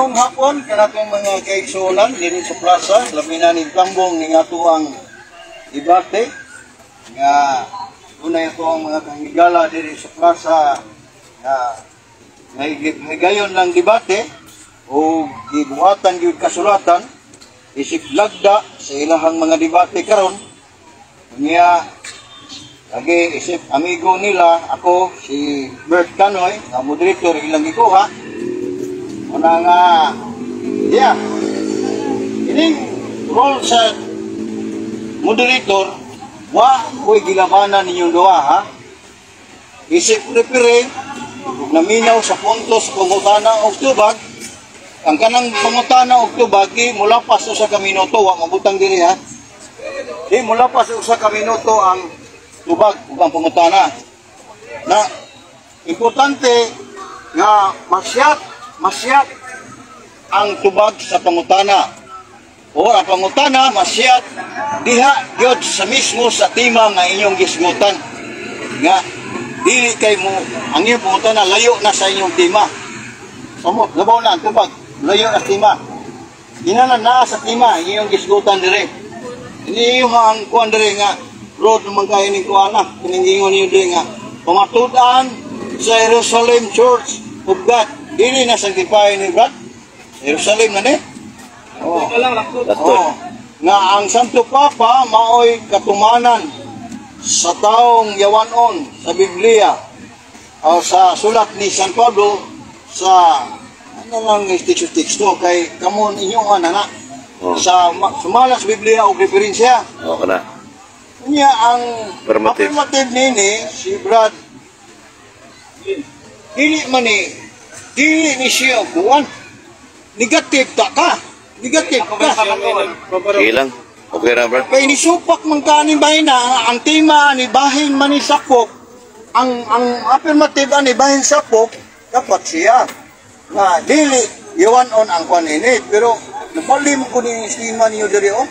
Mayong hapon kanatong mga kaigsuonan dinhi sa plaza labi na ning tambong ning ato ang debate nga unay ato ang mga kahigala dinhi sa plaza nga may gayon lang debate o gibuhatan gyud kasulatan isip lagda sa ilahang mga debate karon niya lagi isip amigo nila ako si Bert Canoy ang moderator ilang gikuha. Una nga, ining role sa moderator, ko'y gilabanan ninyong doha, ha? Isip prepare, naminaw sa puntos pangutana o tubag, ang kanang pangutana o tubag, mula pa sa kaminuto, mabutang diri, ha? Mula pa sa kaminuto ang tubag, ang pangutana. Na, importante nga masyat ang tubag sa pangutana o ang pangutana masyat diha gyud sa mismo sa tema nga inyong gisgutan nga dili kay mo ang inyong pangutana layo na sa inyong tema samo labaw na ang tubag layo na tema inanan na sa tema inyong gisgutan dire iniyo ang kuan dire nga road naman kay ning kuana kiningon niyo dire nga pamatud-an sa Jerusalem Church of God dili na sanctify ni God Jerusalem na ni nga ang Santo Papa maoy katumanan sa taong yawanon sa Biblia o sa sulat ni San Pablo sa ano lang teksto kay kamon inyong ana sa sumalas Biblia o referensya kana niya ang affirmative nini si Brad dili ni siya buwan. Negative ka. Ilang? Okay na, bro? Kaya nisupak man ka ni bahin na, ang tema ni bahin man ni sapok, ang affirmative ni bahin sapok, dapat siya. Nga, dili, iwan on ang kwaninit. Pero, nabali mo ko ni tema niyo dari, oh.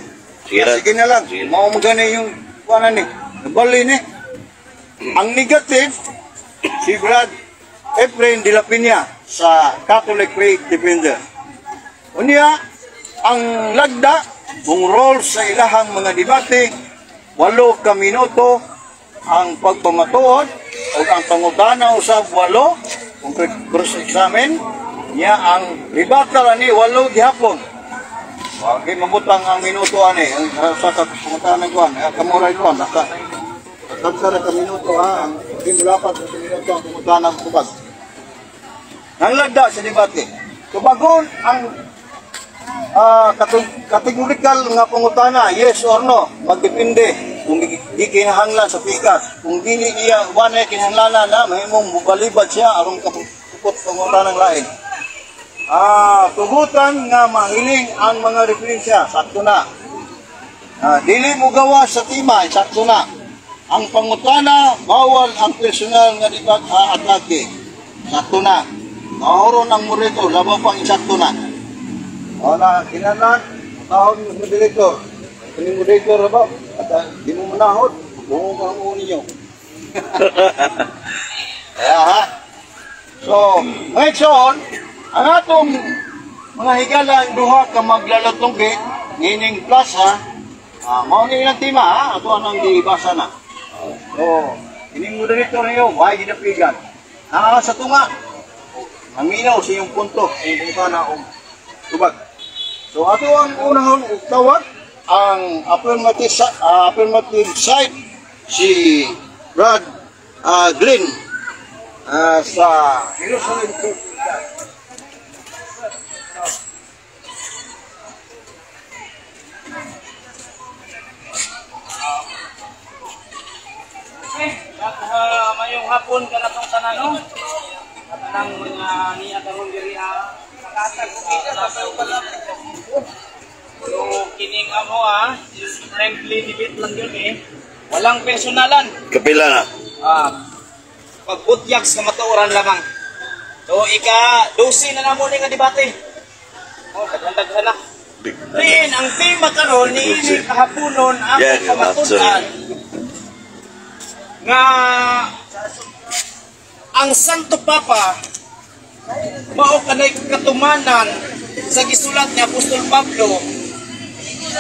Sige na lang. Mau magana yung kwanan ni. Nabali ni. Ang negative, si Brad Efrain de la Piña sa Catholic Faith Defender. Unya, ang lagda, mong role sa ilahang mga debate, 8 ka minuto, ang pagpamatuod, o ang pangutana usab 8, kung cross-examine, niya ang rebuttal ani 8 gihapon. Wag mabutang ang minuto ani, sa pangutana ko, kamuray ko, nasa ka minuto ha, ang mulapat sa minuto ang pangutana ng tubag. Ang lagda sa debate. Tubagon ang kategorikal nga pangutana, yes or no, magdepende kung di kinahanglan sa pikas. Kung dili iya wanay kinahanglan na mahimong mubalibad siya aron kapupot pangutana ng lain. Tugutan nga mahiling ang mga referensya, sakto na. Dili mo gawa sa tema, sakto na. Ang pangutana, bawal ang personal nga atake, sakto na. Mahoron ang murito, labaw pang insakto na. Wala, kinanan, matahon yung moderator. Kung yung moderator, labaw, at di mo manahod, buong ka mo ninyo. Kaya ha? So, ngayon, ang atong mga higala, duha ka maglalatunggi, ngining plaza, maunin ang tema ha, ato anong diibasa na. So, ining moderator niyo, may ginapigan. Sa tunga, ang minaw sa iyong punto, sa iyong pungkana o tubag. So, ato ang unahon tawag, ang affirmative side, si Brad Glenn sa Jerusalem Church. Mayong hapon ka na itong tanano. Nang mga niya karong diri makatag ko kita na pala. So kining amo friendly debate lang yun walang personalan. Kapila na. Pagbutyag sa matuoran lamang. So ika-12 na namo ni nga debate. Kadaghan na. Diin ang tema karon ni kahaponon ang pamatudan. Nga ang Santo Papa mao kanay katumanan sa gisulat ni Apostol Pablo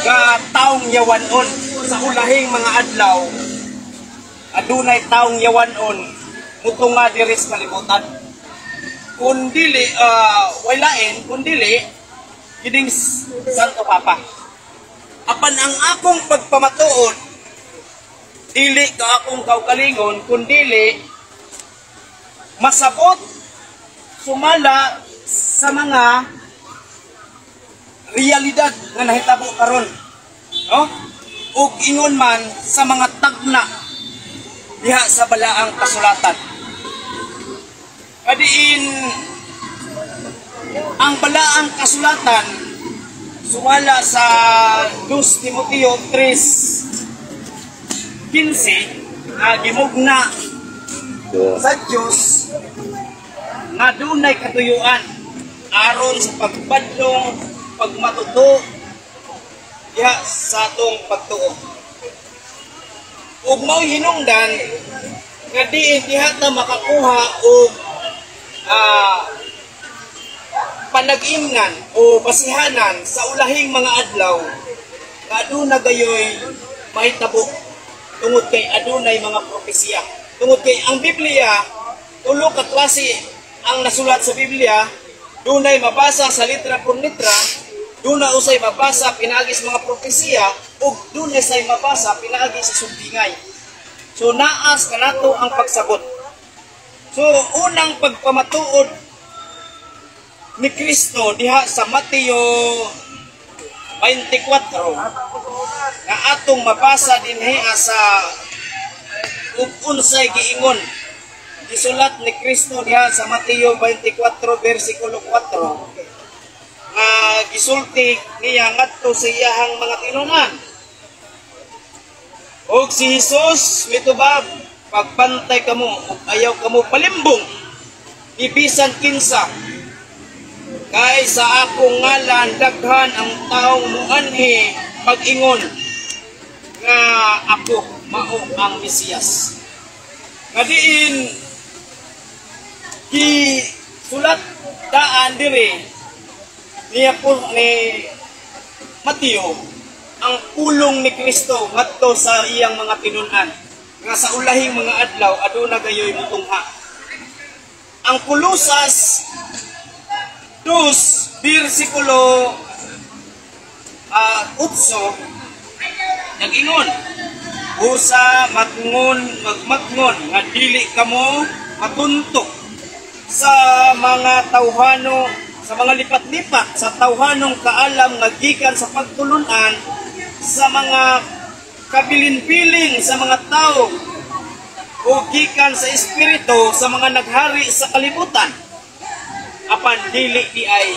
nga taong yawanon sa ulahing mga adlaw adunay taong yawanon mutunga diri sa kalibutan. Kundili walain kundili kining Santo Papa. Apan ang akong pagpamatuod dili ka akong kaugalingon kundili masabot sumala sa mga realidad nga nahitabo karon, no? Ug ingon man sa mga tagna diha sa balaang kasulatan. Kadiin ang balaang kasulatan sumala sa 2 Timoteo 3:15 nga gimugna sa Diyos nga dunay katuyuan aron sa pagbadlong pagmatuto diha sa atong pagtuo. Ug mao hinungdan nga diha ta makakuha og panag-imnan o basihanan sa ulahing mga adlaw nga aduna gayoy mahitabo tungod kay adunay mga propesya. Tungod kay ang Biblia tulo ka klase ang nasulat sa Biblia, dunay mabasa sa litra por litra, dunay usay mabasa pinaagi sa mga propesya ug dunay say mabasa pinaagi sa sumbingay. So naas kanato ang pagsabot. So unang pagpamatuod ni Kristo diha sa Mateo 24 nga atong mabasa dinhi sa ug unsay giingon gisulat ni Kristo diha sa Mateo 24 versikulo 4 gisulti niya ngadto sa iyahang mga tinunan. Og si Jesus mitubag pagbantay kamo ug ayaw kamo palimbong ibisan kinsa kay sa akong ngalan daghan ang taong muanhi pag-ingon nga ako mao ang Mesiyas. Ngadiin sulat daan dire niya po ni Mateo ang pulong ni Kristo ngadto sa iyang mga tinunan nga sa ulahing mga adlaw aduna gayoy mutungha. Ang Kolosas 2 versikulo 8 nag-ingon usa magmatngon nga dili kamo matuntok sa mga tawhano sa mga lipat-lipat sa tawhanong kaalam nga gikan sa pagtulunan sa mga kabilin-piling sa mga tao o gikan sa espiritu sa mga naghari sa kalibutan apan dili di ay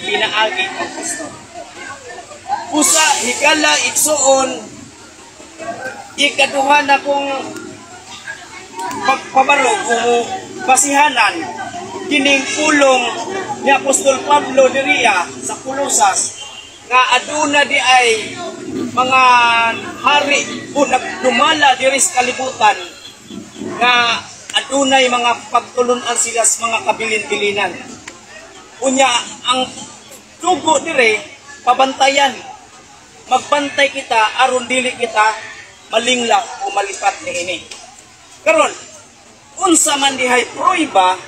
pinaagi ang Kristo. Usa higala igsuon ikaduha na kong pagpabarog o basihanan kining pulong ni Apostol Pablo diriya sa Kolosas nga aduna di ay mga hari o nagdumala diri sa kalibutan nga adunay mga pagtulunan sila sa mga kabilin-bilinan. Unya ang tugo dire pabantayan. Magbantay kita aron dili kita malingla o malipat niini. Karon unsa man dihay prueba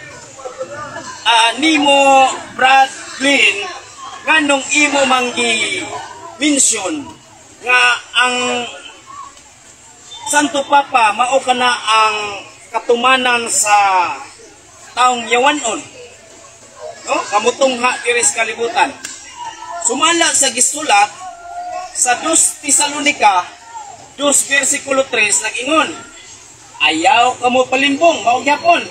nimo Brad Lynn nganong imo manggi mention nga ang Santo Papa mao kana ang katumanan sa taong yawanon, no? Kamutungha diri sa kalibutan. Sumala sa gisulat sa 2 Tesalonica 2 versikulo 3 nag-ingon, ayaw kamo palimbong mao gyapon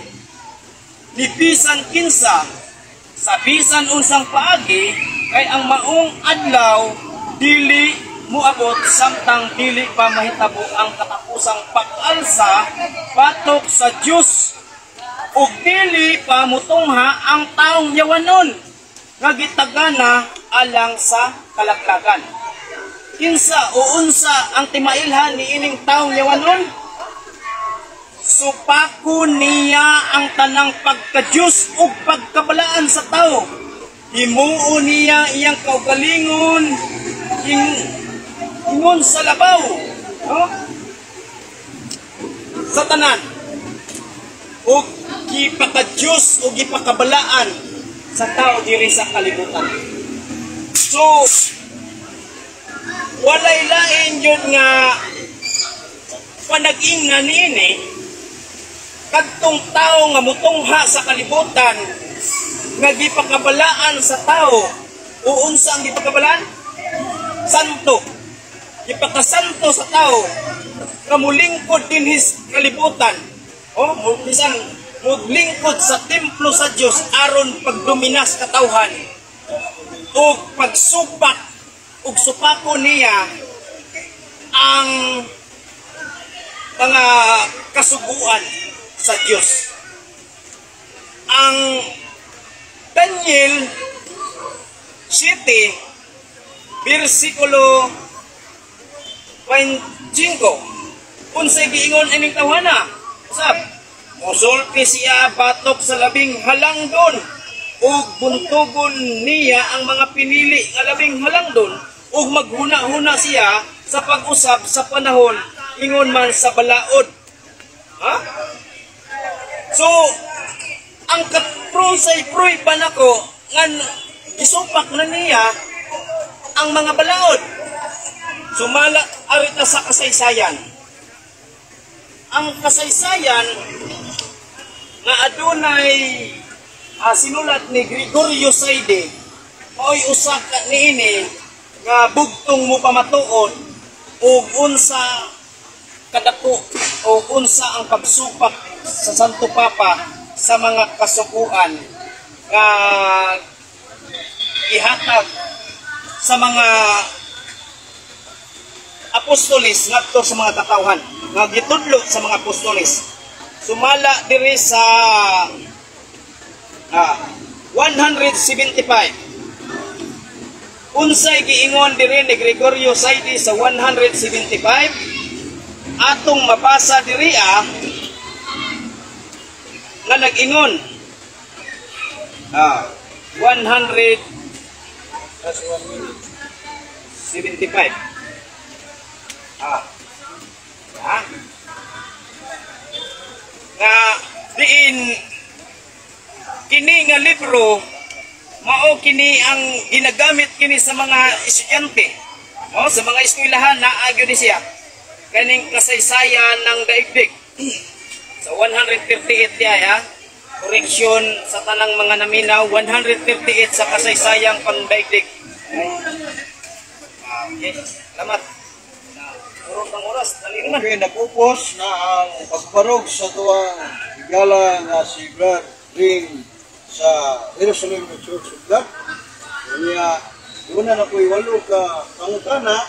ni bisan kinsa sa bisan unsang paagi kay ang maong adlaw dili muabot samtang dili pa mahitabo ang katapusang pag-alsa batok sa Dios ug dili pa mutungha ang taong yawanon nga gitagana alang sa kalaglagan. Kinsa o unsa ang timailhan ni ining taong yawanon? Supako niya ang tanang pagka-Diyos ug pagkabalaan sa tao himuon niya iyang kaugalingon ingon sa labaw, no? Sa tanan ug gipaka-Diyos o gipakabalaan sa tao diri sa kalibutan. So walay lain yun nga panag-ingnan niini kadtong tao nga mutungha sa kalibutan nga gipakabalaan sa tao. O unsa ang gipakabalaan? Santo. Gipakasanto sa tao nga mulingkod din his kalibutan. O bisan muglingkod sa templo sa Dios aron pagdominas katawhan o pagsupak ug supako niya ang mga kasuguan sa Dios. Ang Daniel 7 versikulo 25 unsay giingon ining tawhana? Usab, mosulti siya batok sa labing halangdon ug buntugon niya ang mga pinili nga labing halangdon ug maghuna-huna siya sa pag-usab sa panahon ingon man sa balaod. Ha? So ang kaprosay-proy pa nako nga isupak na niya ang mga balaod. Sumala arita sa kasaysayan. Ang kasaysayan nga adunay sinulat ni Gregorio Saide mao'y usa ka niini nga bugtong mo pamatuod ug unsa kadako o unsa ang pagsupak sa Santo Papa sa mga kasukuan nga ihatag sa mga apostolis ngadto sa mga katawhan nga gitudlo sa mga apostolis. Sumala diri sa 175. Unsay giingon diri ni Gregorio Saide sa 175 atong mabasa diri nga nag-ingon 175 nga diin kini nga libro mao kini ang ginagamit kini sa mga estudyante, sa mga eskwelahan na agyo di siya kaning kasaysayan ng daigdig. Sa 138 diya correction sa tanang mga naminaw, 138 sa kasaysayang pangdaigdig. Okay, salamat. Urot ang oras, dali naman. Okay, napupos na ang pagbarog sa tuwang higala nga si Brad Ring sa Jerusalem Church of God. Kanya, una na ko'y 8 ka pangutana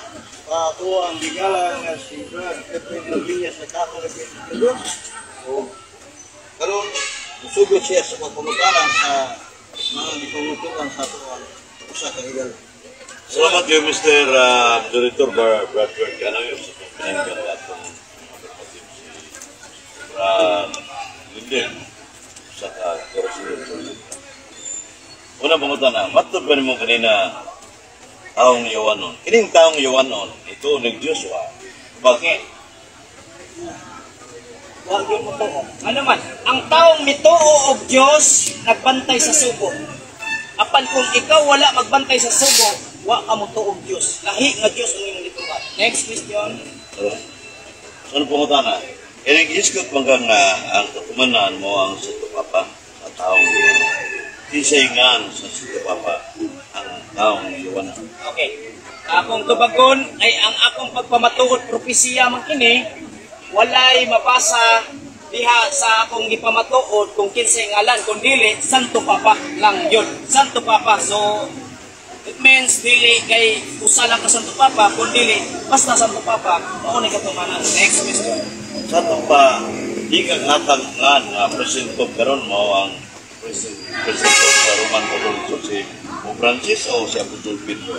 sa tuwang higala nga si Brad Ring sa Catholic Church. So, karon sugot siya sa pagpangutana sa mga ipangutukan sa tuwang usa ka higala. Salamat kayo, Mr. Director Bradford. Ano yung sa pinanggan atong kapatid si Linden sa Jerusalem. Una pangutan na, matod pa mo kanina taong Yohanon. Kining taong Yohanon, ito nag-Joshua. Bakit? Ano man, ang taong mituo og Dios nagbantay sa sugo. Apan kung ikaw wala magbantay sa sugo, wa ka mutuo og Dios. Lahi nga Dios ang imong gitubat. Next question. Ano pangutan na? Inig-iskot banggang ang katumanan mo ang Santo Papa sa taong Yohanon. Kisayngan sa Santo Papa ang taong Yohanon. Okay. Akong tubagon ay ang akong pagpamatuod propesiya man kini walay mabasa diha sa akong gipamatuod kung kinsay ngalan kung dili Santo Papa lang yun. Santo Papa. So it means dili kay usa lang ka Santo Papa kung dili basta Santo Papa mao ni katumanan. Next question. Santo pa di ka ngatag nga presidente karon mo ang presidente sa Roman Catholic si Pope Francis o si Apostol Pedro.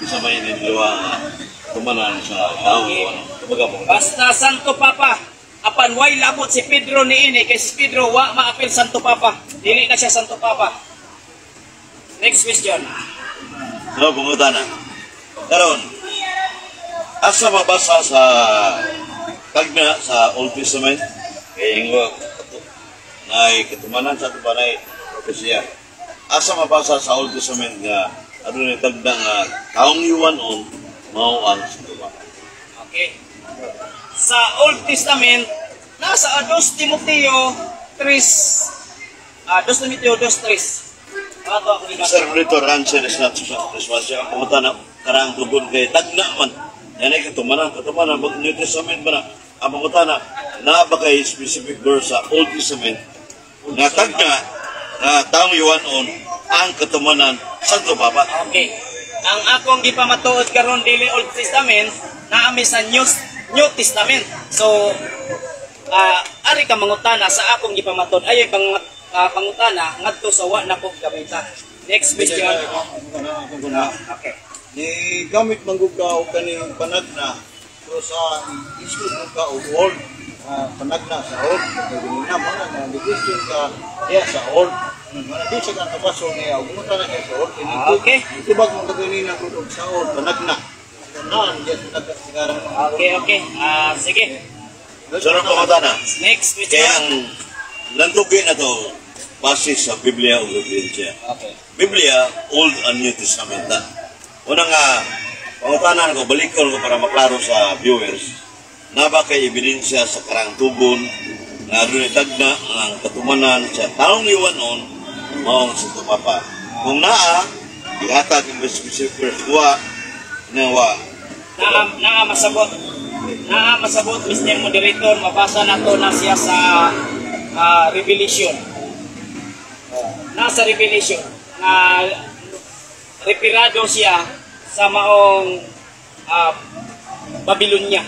Isa may niluwa tumanan sa taong basta Santo Papa. Apan way labot si Pedro niini kay si Pedro wa maapil Santo Papa. Dili na siya Santo Papa. Next question. So, pumunta na. Karon, asa mabasa sa tagna sa Old Testament? Kaya yung na katumanan sa tupanay propesya. Asa mabasa sa Old Testament nga ano ni tagda nga taong iwanon mao ang sumpa. Okay. Sa Old Testament, nasa 2 Timoteo 3. 2 Timoteo 2:3. Ato ako Sir Brito Rancher is not responsible. Ang pumunta na karang tugon kay tagna man. Yan ay katumanan mag New Testament ba na? Ang pumunta na ba kay specific verse sa Old Testament na tagna na taong iwanon ang katumanan sa Papa. Okay. Ang akong gipamatuod karon dili Old Testament na ami sa New Testament. So ari ka mangutana sa akong gipamatuod ay pangutana ngadto sa wa na ko gamita. Next question. Okay. Ni gamit manggugda og kaning panagna so sa iskud mo ka og old panagna sa old kay na mga na question ka diya sa old mana di sa kan paso niya og mo na sa old Okay. tibag mo kagani na og sa old panagna nan diya sa nagasigaran. Okay. Sige. Sino pumunta na? Next question. Kaya ang lantugi na to base sa Biblia o Biblia. Okay. Biblia, Old and New Testament na. Una nga, pangutanan ko, balikon ko para maklaro sa viewers, na ba kay ebidensya sa karang tugon na doon tagna ang katumanan sa taong iwanon maong sa tumapa. Kung naa, ihatag yung specific wa na wa. Naa masabot. Mr. Moderator, mabasa na to na siya sa Revelation. Nasa Revelation na repirado siya sa maong Babylonia.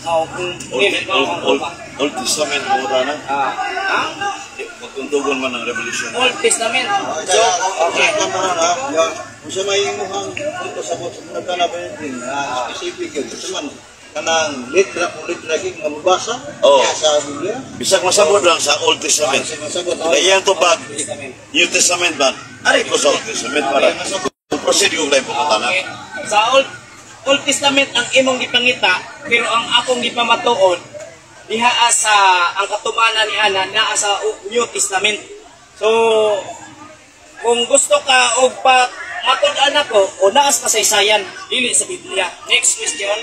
Old Testament mura na. Magtuntugon man ng Revelation. Old Testament. So, okay. Kung sa may imuhang ito sa mga kanabayin, specific yun. Kasi man, kanang litra gig nga mabasa sa Biblia. Bisag masabot lang sa Old Testament. Kaya yan to ba, New Testament ba? Ari ko sa Old Testament para proceed yung live pumunta na. Okay. Sa Old Testament ang imong gipangita, pero ang akong gipamatuod diha sa ang katumanan ni ana naa sa New Testament. So kung gusto ka og matud-an ako o naa sa kasaysayan dili sa Biblia. Next question.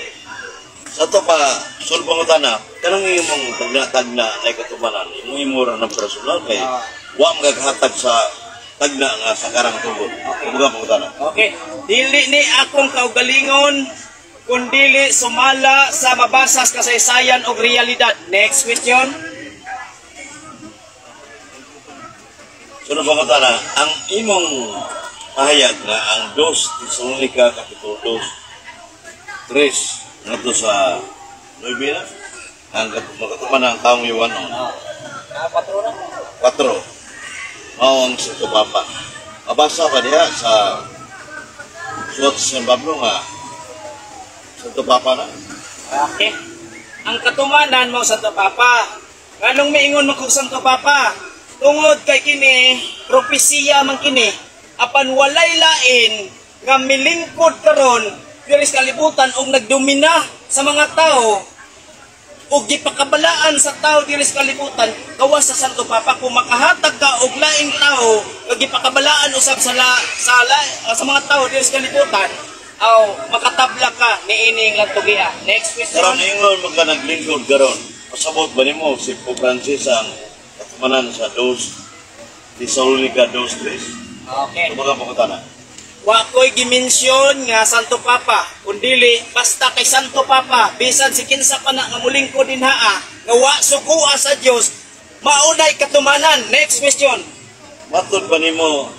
Sa to pa, sulbangutan na, kanang imong tagna-tagna na katumanan, imong imura ng personal kay wa maghatag sa tagna nga sa karang tugod. Kumbaga pangutan na. Okay. Dili ni akong kaugalingon kung dili sumala sa mabasas kasaysayan o realidad. Next question. Sunod pangutan na, ang imong pahayag na ang 2 Tesalonica Kapitulo 3 ngadto sa 9 na ang makatuman ng taong iwanon. 4. Mao ang sa Papa. Mabasa pa diha sa sulat sa Pablo nga sa Papa na. Okay. Ang katumanan mo Santo Papa. Nganong miingon mo kung Santo Papa? Tungod kay kini, propesiya man kini, apan walay lain nga milingkod karon diri sa kalibutan og nagdomina sa mga tao og gipakabalaan sa tao diri sa kalibutan gawas sa Santo Papa kung makahatag ka og laing tao nga gipakabalaan usab sa mga tao diri sa kalibutan aw makatabla ka niining lantugiha. Next question. Karon ingon mo ka naglingkod karon. Pasabot ba nimo si Pope Francis ang katumanan sa 2 Tesalonica 2:3? Okay. Kumbaga pangutan na. Wa ko'y gimensyon nga Santo Papa, kundili basta kay Santo Papa, bisan si kinsa pa na nga mulingkod dinhaa, nga wa sukua sa Dios, maunay katumanan. Next question. Matod ba nimo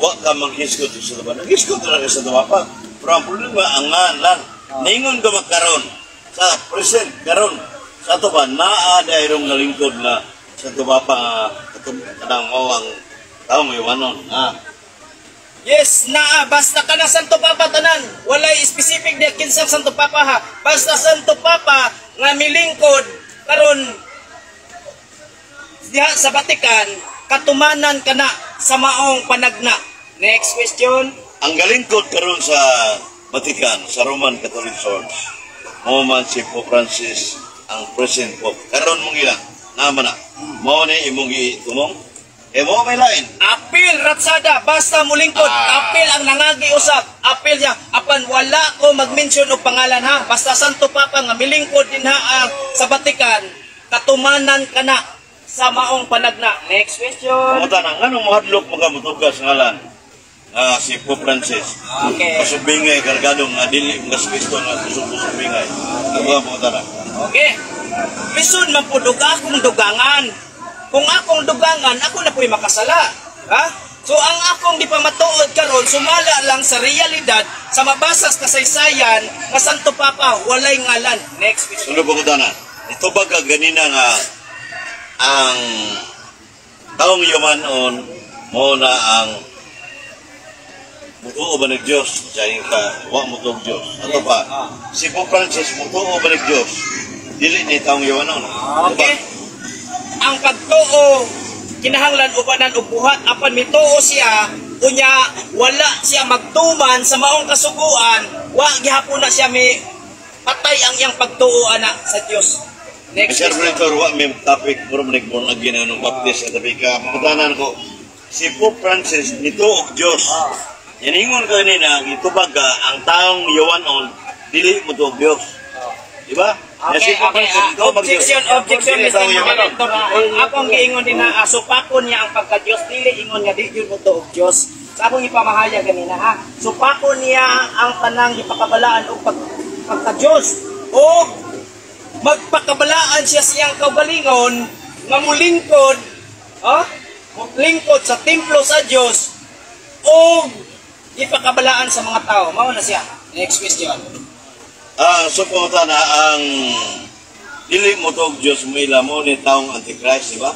wa ka manghiskot sa taban? Hiskot ra sa Papa. Pero ang problema ang ngalan. Ningon ka magkaron sa present karon sa to ba naa dayrong nalingkod na sa to Papa kanang mawang taong iwanon. Yes, naa basta ka na Santo Papa tanan. Walay specific na kinsang Santo Papa ha. Basta Santo Papa nga milingkod karon diha sa Vatican, katumanan kana sa maong panagna. Next question. Ang galingkod karon sa Vatican, sa Roman Catholic Church, mo man si Pope Francis ang present Pope. Karon mong ilang, naman na. Mo ni imong gitumong. Mo may lain. Apil, Ratsada, basta mulingkod. Apil ang nangagiusap. Apil niya. Apan wala ko mag-mention og pangalan ha. Basta Santo Papa nga milingkod din ha sa Vatican. Katumanan ka na sa maong panagna. Next question. Mga tanang, anong mahadlok magamutugas ngalan? Si Pope Francis. Okay. Pasubingay, kargadong dili mga Kristo nga pasubingay. Mga tanang. Okay. Lisod man po akong dugangan. Kung akong dugangan, ako na po'y makasala. Ha? So ang akong di pa matuod karon sumala lang sa realidad, sa mabasas kasaysayan, nga Santo Papa, walay ngalan. Next question. Sunod po ko tanan. Ito ba ganina nga ang taong yumanon mo na ang mutuo ba ng Diyos? Diyan ka, wa mutuo ng Diyos. Ato pa, si Pope Francis, mutuo ba ng Diyos? Dili ni taong yumanon. Okay. Ang pagtuo, kinahanglan ubanan og buhat. Apan mituo siya, unya wala siya magtuman sa maong kasuguan, wa gihapon na siya may patay ang iyang pagtuo ana sa Dios. Next Mr. question. Director, wa may topic mo rin born again ng baptist at tabi ka. Pagkutanan ko, si Pope Francis, nituo og Diyos. Yaningon ko kanina, itubag ka, ang taong yuwanon, dili mo to og Diyos. Diba? Okay, objection, Mr. Director. Akong giingon din na supakon niya ang pagka-Diyos, dili ingon nga di yun mo to og Diyos. Sa akong ipamahaya ganina ha. Supakon niya ang tanang ipakabalaan o pagka-Diyos. O magpakabalaan siya siyang kaugalingon nga mulingkod, lingkod sa templo sa Diyos o ipakabalaan sa mga tao. Mao na siya. Next question. So pumunta na ang dili mo to og Diyos mo ila mo ni taong Antichrist, di ba?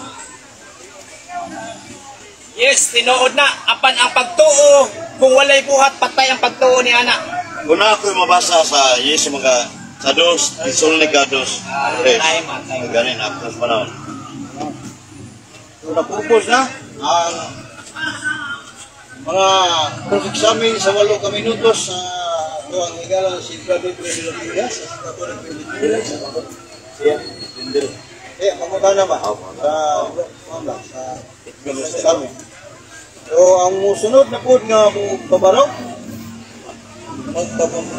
Yes, tinuod na. Apan ang pagtuo, kung walay buhat, patay ang pagtuo ni anak. Kung na ako'y mabasa sa Yesu mga sa dos, Thessalonica 2, Time. ganin after panahon. So, napupos na ang mga cross-examine sa 8 ka minutos sa ang higala si Brother Pilipinas sa Catholic Pilipinas siya Lindel pamutana ba sa examen. So ang musunod na pod nga pabaraw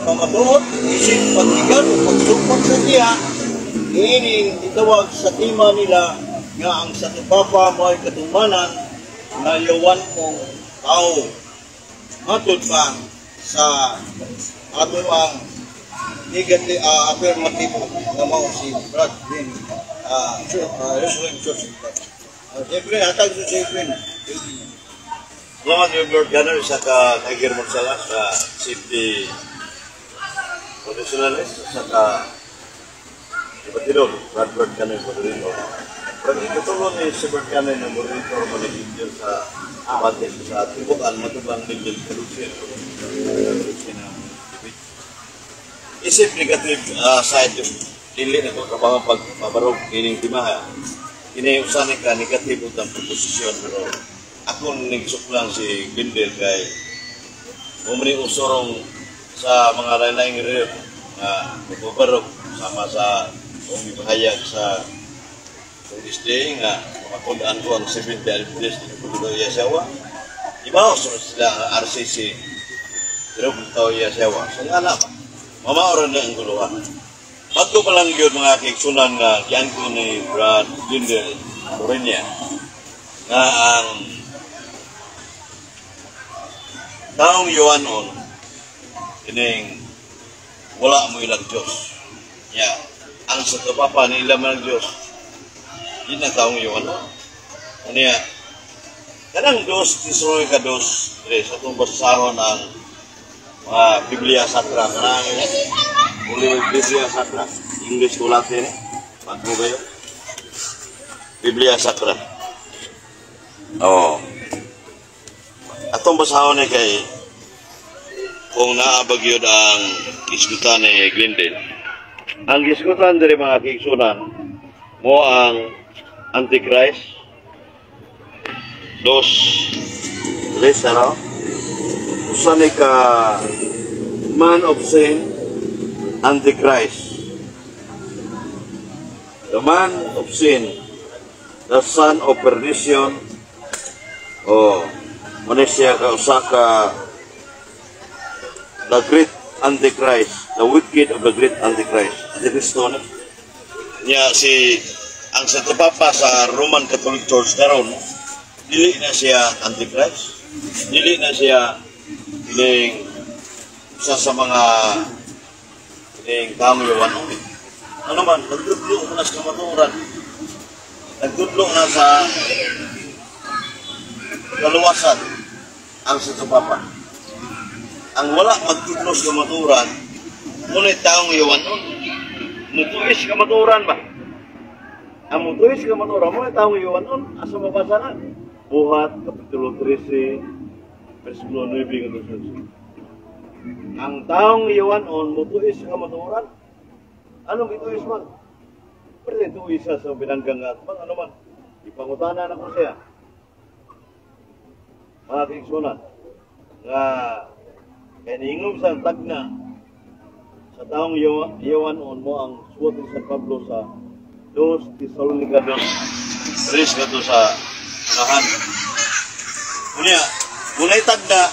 pamatuot isip pagtigan o pagsupot sa tiya ini itawag sa tema nila nga ang Santo Papa may katumanan na yawan kong tao matod pa sa ato ang negative affirmative na mao si Brad din Jerusalem Church. Siyempre, hatag sa siyempre. Salamat yung Lord Gunner sa Tiger Marsala sa safety professionalist sa Batidor, Bradford Gunner Moderator. Pag ikatulong ni si Brad Gunner na Moderator manigigil sa batis sa tibukan matubang nigil kalusin isip negative side dili na ito kapag pagpabarog kining timaha kinayusan ka negative utang proposisyon pero ako nagsuklang si Glendale kay umri usurong sa mga lain-laing rep na pagpabarog sama sa umibahayag sa this day nga makakundaan ko ang 70 Adventist dito Yasawa ibaw sila ang RCC pero kung tao Yasawa so nga na ba mamaoran na ang guluhan. Bago pa lang yun mga kiksunan nga kiyan ko ni Brad Lindel Morenia nga ang taong yuwanon kining wala mo ilang Diyos. Ang Santo Papa ni ilang ng Diyos yun ang taong yuwanon. Kanya kanang Thessalonica 2 sa itong basahon ang mga Biblia Satra, marami Biblia Satra, English ko Latin, bago kayo? Biblia Satra. Atong basahon ni kay kung naabag yun ang iskutan ni Glendale. Ang iskutan dari mga kiksunan mo ang Antichrist, 2, 3, usa ni ka man of sin, Antichrist. The man of sin, the son of perdition, muna siya ka usa ka the great Antichrist, the wicked of the great Antichrist. Antikristo na. Niya ang Santo Papa sa Roman Catholic Church karon, dili na siya Antichrist. Dili na siya isa sa mga taong yawan. Ano man, nagtudlo na sa kamaturan. Nagtudlo na sa kaluwasan ang Santo Papa. Ang wala magtudlo sa kamaturan, ngunit taong yawan nun. Mutuis kamaturan ba? Ang mutuis kamaturan, ngunit taong yawan nun. Asa mabasa na? Buhat, Kapitulo 13, versikulo 9 hanggang 12. Ang taong iyawanon, mutuis kamaturan. Anong ituis man? Pwede ituis sa binanggang at ano man. Ipangutana na ko siya. Mga kiksunan. Nga, kaya niingom sa tagna sa taong iyawanon mo ang suwat ni San Pablo sa 2 Thessalonica 2. Risk ka to sa lahan. Ngunit tagna,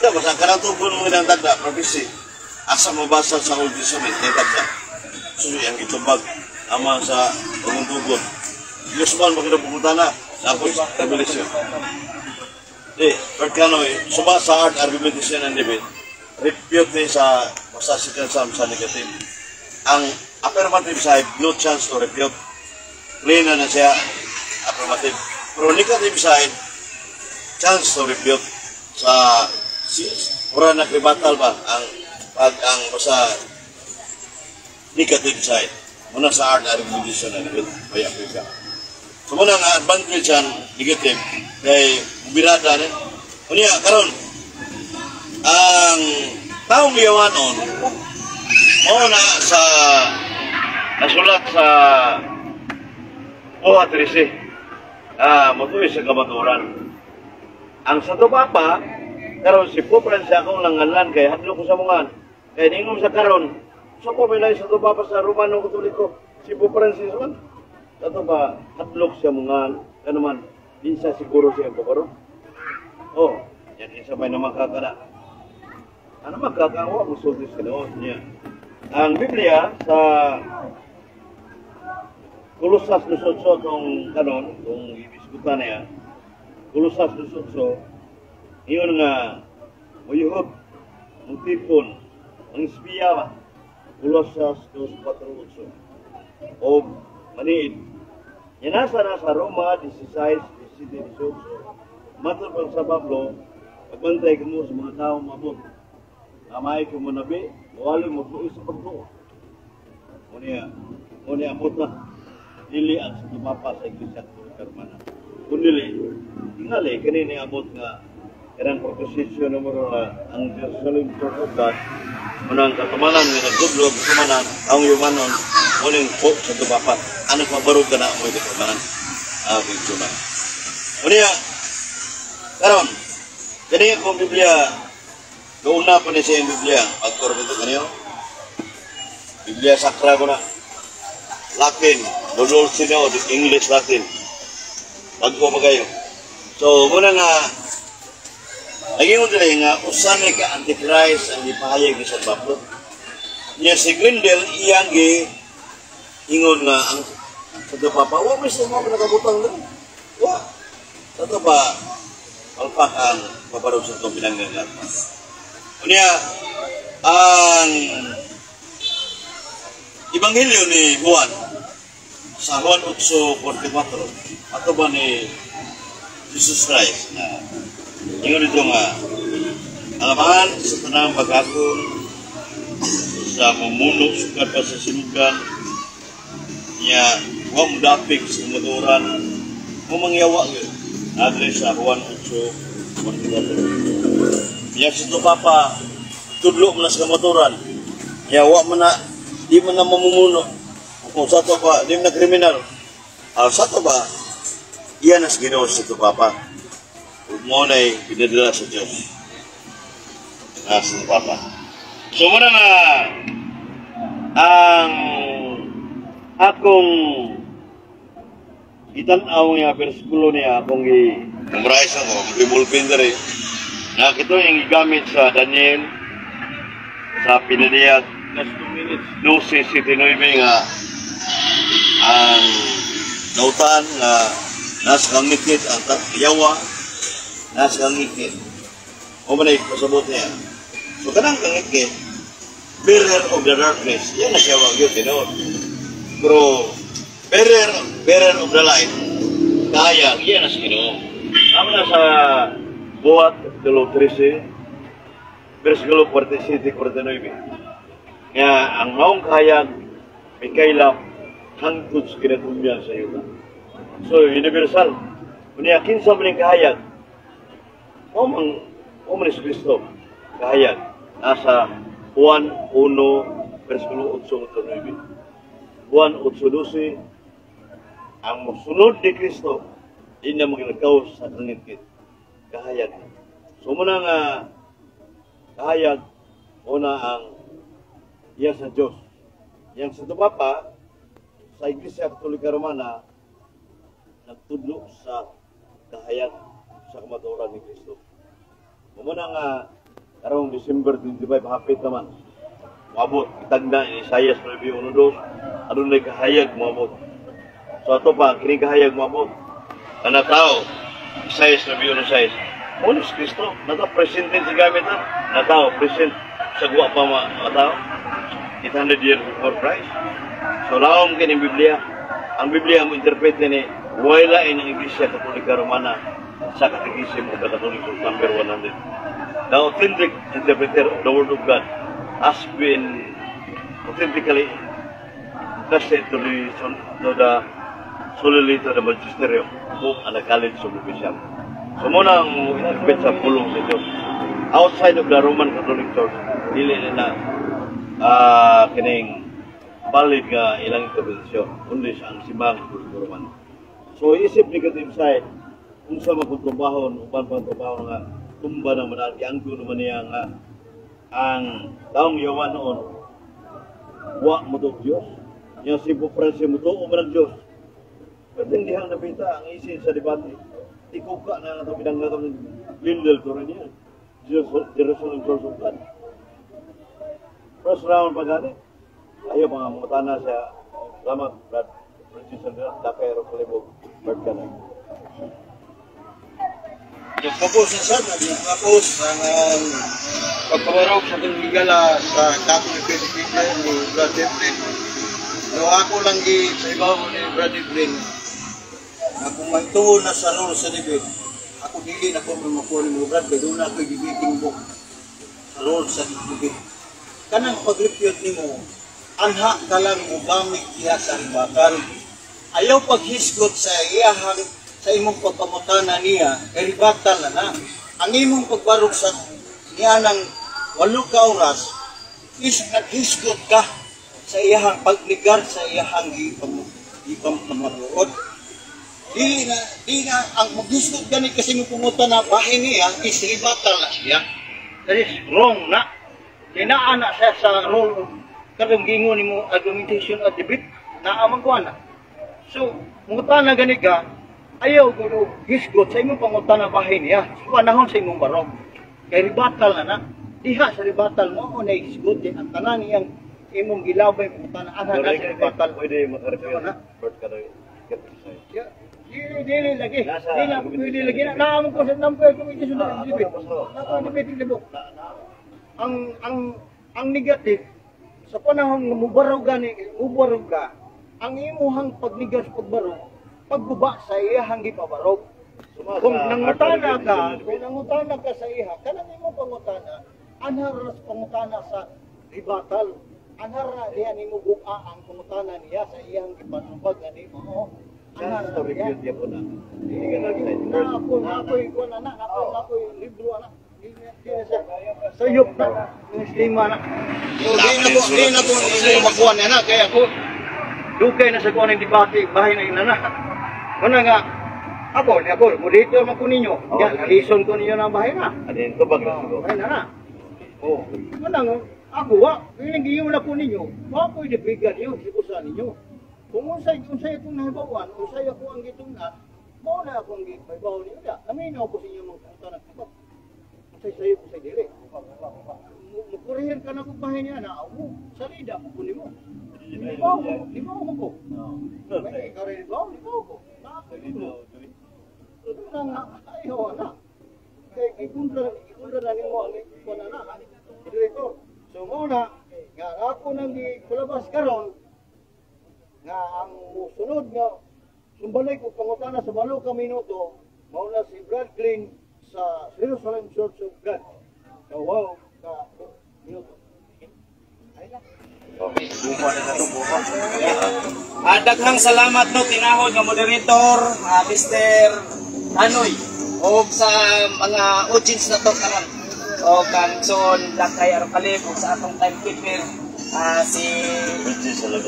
basta kanatubon mo ng tagda, prophecy. Asa mabasa sa Old Testament, ng tagda. Susi ang itubag, ama sa pagungtugon. Diyos man, magkinapupunta na, tapos revelation. Suba sa art argumentation and debate, refute ni sa masasikan sa negative. Ang affirmative side, no chance to refute. Plain na siya, affirmative. Pero negative side, chance to refute sa ora na kribatal ba ang basta negative side muna sa art argumentation na may Africa. So muna nga advantage ang negative kay birada ni unya karon ang taong iyawanon mao na sa nasulat sa Buhat 13 mutuis sa kamaturan ang Santo Papa karon si Pope Francis akong langalan kay hadlok ko sa mungan. Kay ningom sa karon, sa ko may sa Papa sa Romano Katoliko, si Pope Francis man. Kato ba hadlok siya mungan, kano man di sa siguro siya paparo. Yan isa may naman kakana. Ano magkakawa mo sultis kano niya. Ang Biblia sa Kolosas 2:8 tong kanon, tong ibiskutan niya. Kolosas 2:8 iyon nga, mayuhog, ang tipon, ang espiya ba, Kolosas 2:4 o maniid. Yan nasa Roma 16:17-18. Matapos sa Pablo, pagbantay ka mo sa mga taong mabot. Amay ka mo nabi, mawali mo po sa pagtuo. Ngunit abot na, dili ang sa tumapa sa Iglesia Catholic Hermana. Kung dili, tingali, kanina abot nga, karang proposisyon numero ang Jerusalem Church of God unang katumanan nga nagdudlo katumanan ang yumanon muning po sa tubapat anak mabarog ka na mo ito katumanan bigsuman unya karon kani akong Biblia doon pa ni sa Biblia pagkor dito kaniyo Biblia sakra ko na Latin dulol sino English Latin pagko magayo so muna nga lagi mo dili nga usan ni ka Antichrist ang ipahayag ni San Pablo. Niya si Grindel iyang ingon nga ang Santo Papa, wa may sa mga nakabutang lang. Wa. Santo ba palpak ang paparog sa itong pinanggagat. Unya ang Ebanghelyo ni Juan sa Juan 8:44 ato ba ni Jesus Christ na ingon ito nga, alaman sa tanang pagkakon, sa mamuno, sukat pa sa sinugan, niya, huwag mudapig sa motoran, huwag mangyawa yun. Adres sa Juan 8:44. Niya, sa ito Papa, tudlo mo na sa motoran, niya, huwag mo na, di mo na mamumuno. Kung sa ito ba, di mo na kriminal. Sa ito ba, iyan as Ginoo sa ito Papa. mo na'y pinadala sa Diyos. Nasa Papa. So muna nga, ang akong itanaw nga versikulo niya akong i-memorize ako, i-bulpin na rin. Nakito yung igamit sa Daniel, sa pinadiyag 12:19 nga ang nautan nga nasa kangikit ang yawa, nasa kangikit. O manay, pasabot niya. So kanang kangikit, bearer of the darkness, yan na siya wag yun, tinood. Pero, bearer of the light, kaya, yan na siya, no? Naman na sa buhat, Tulo 13, versikulo 47-49. Kaya, ang maong kayag, may kailap, hangtod sa kinatumyan sa iyo. So, universal. Kung kinsa mo ng kahayag, o man Kristo, kahayag, nasa Juan 1, versikulo 8-9. Juan 8:12, ang musunod ni Kristo, hindi na maglagaw sa kangikit. Kahayag. So muna nga, kahayag, una ang iya sa Diyos. Yang sa Papa, sa Iglesia Katolika Romana, nagtudlo sa kahayag sa kamatuoran ni Kristo. Muna nga, karong December 25, hapit naman. Mabot, itagda ni Isaias 9:1-2, ano na kahayag mabot. So ito pa, kinikahayag mabot. Ang natao, Isaias 9:1-6. Unos Kristo, nata-present din sa gamit na. Natao, present sa guwa pa mga tao. 800 years before Christ. So laom kining Biblia. Ang Biblia mo interpret ni wala in ang Iglesia Katolika Romana sa Katekism of the Catholic number 100. The authentic interpreter of the Word of God has been authentically tested to the solely to the magisterium and the college of the bishop. So muna ang interpret sa pulong sa Diyos. Outside of the Roman Catholic Church, dili na kining valid nga ilang interpretasyon, kundi sa ang simbang Catholic Roman. So isip negative side, kung sa magkutrabahon, upan pang trabaho nga tumba ng manalagi, ang gulo naman niya nga ang taong yawan noon, wa mo to Diyos. Yung si Pupransi mo to, umanag Diyos. Pero hindi hang napita ang isin sa debate. Ikaw ka na ito pinanggatang ng Lindel to rin yan. Jerusalem Church of God. First round pa gani. Ayaw mga mutana siya. Salamat, Brad. Francis Andrea, Dakay Rocolebo, Bert Canay. Nagpapos na sad, nagpapos ang pagpabarog sa Tunggigala sa Catholic Education ni Brad Devlin. So ako lang sa ibaw ni Brad Devlin na kung mahituon na sa role sa debate, ako dili na ko makuha ni Brad, kaya doon na ako'y debating book sa role sa debate. Kanang pag-repute ni mo, anha ka lang mo gamit iya sa ribakan. Ayaw paghisgot sa iyahang sa imong pagpamutana niya, ribakan na na. Ang imong pagbarog sa niya ng 8 ka oras, is naghisgot ka sa iyahang pagligar sa iyahang ipamamarood. Di na, ang maghisgot gani kasi mo pumunta na bahay niya, is ribakan na siya. That is wrong na. Kinaan na siya sa role of karong gingon ni mo argumentation at debate na amang kuha na. So, mungutan na gani ka, ayaw ko hisgot sa imong pangutana bahay niya. So, panahon sa imong barog. Kay ribatal na na. Diha sa ribatal mo, o na-hisgot din. Ang tanan niyang imong gilabay pangutana. Ang hana sa ribatal. Pwede makarepyo na. Bert Canay. Dili lagi. Dili na pwede lagi. Naamon ko sa number kung ito sunod ang debate. Naka-debating libok. Ang negative, sa panahon nga mubarog ka, ang imuhang pagnigas pagbarog, pagguba sa iyahang gipabarog. Kung nangutana ka sa iha, kanang imo pangutana, anharas pangutana sa ribatal. Anhara diha nimo buka ang pangutana niya sa iyang gipanubag ani mo. Anhara to review diya po na. Ako libro ana. Sayop na, lima na. Di na po makuha niya na, kaya ako, dugay na sa kuha ng debate, bahay na ina na. Muna nga, Ako, moderator man ko ninyo. Yan, lison ko ninyo ng bahay na. Adin ko bag na ko. Bahay na. Oh, manang, ako, pinag-iyon na ko ninyo. Ako ibigan niyo, sikusan ninyo. Kung unsay akong nahibawan, unsay ako ang gitungan, mao na ako ang gibaw ninyo. Naminaw ko sa inyo mga tanang iba. Unsay sayo ko sa dili. Mukurihin ka na kung bahay niya na, salida ko po nimo. Libaw mo ko. May ikaw rin libaw ko. Ito lang ayaw na. Kaya ikundra na nimo ang ikuna na. Direktor. So muna, nga ako nang kulabas karon nga ang musunod nga sumbalay ko pangutana sa 8 ka minuto, mauna si Brad Green sa Jerusalem Church of God. So wow, ka minuto. Daghang salamat no tinahod nga moderator, Mr. Tanoy o sa mga audience na to karon. O Kanson Lakay Arkalib o sa atong timekeeper si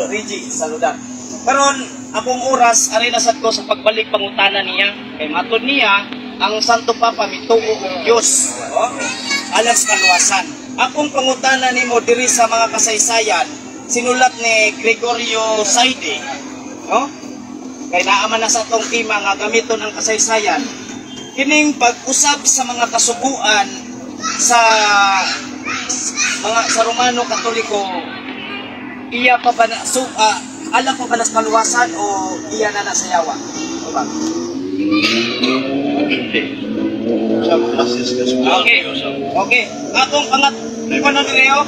Reggie Saludan. Karon akong oras ari na sad ko sa pagbalik pangutana niya. Kay matod niya ang Santo Papa mituo og Dios. Alang sa kaluwasan. Akong pangutana nimo diri sa mga kasaysayan sinulat ni Gregorio Saide, no? Kay naaman na sa atong tema nga gamiton ang kasaysayan. Kining pag-usab sa mga kasuguan sa Romano Katoliko, iya pa ba na alam pa ba nas kaluwasan o iya na nasayawa? Diba? Okay. Atong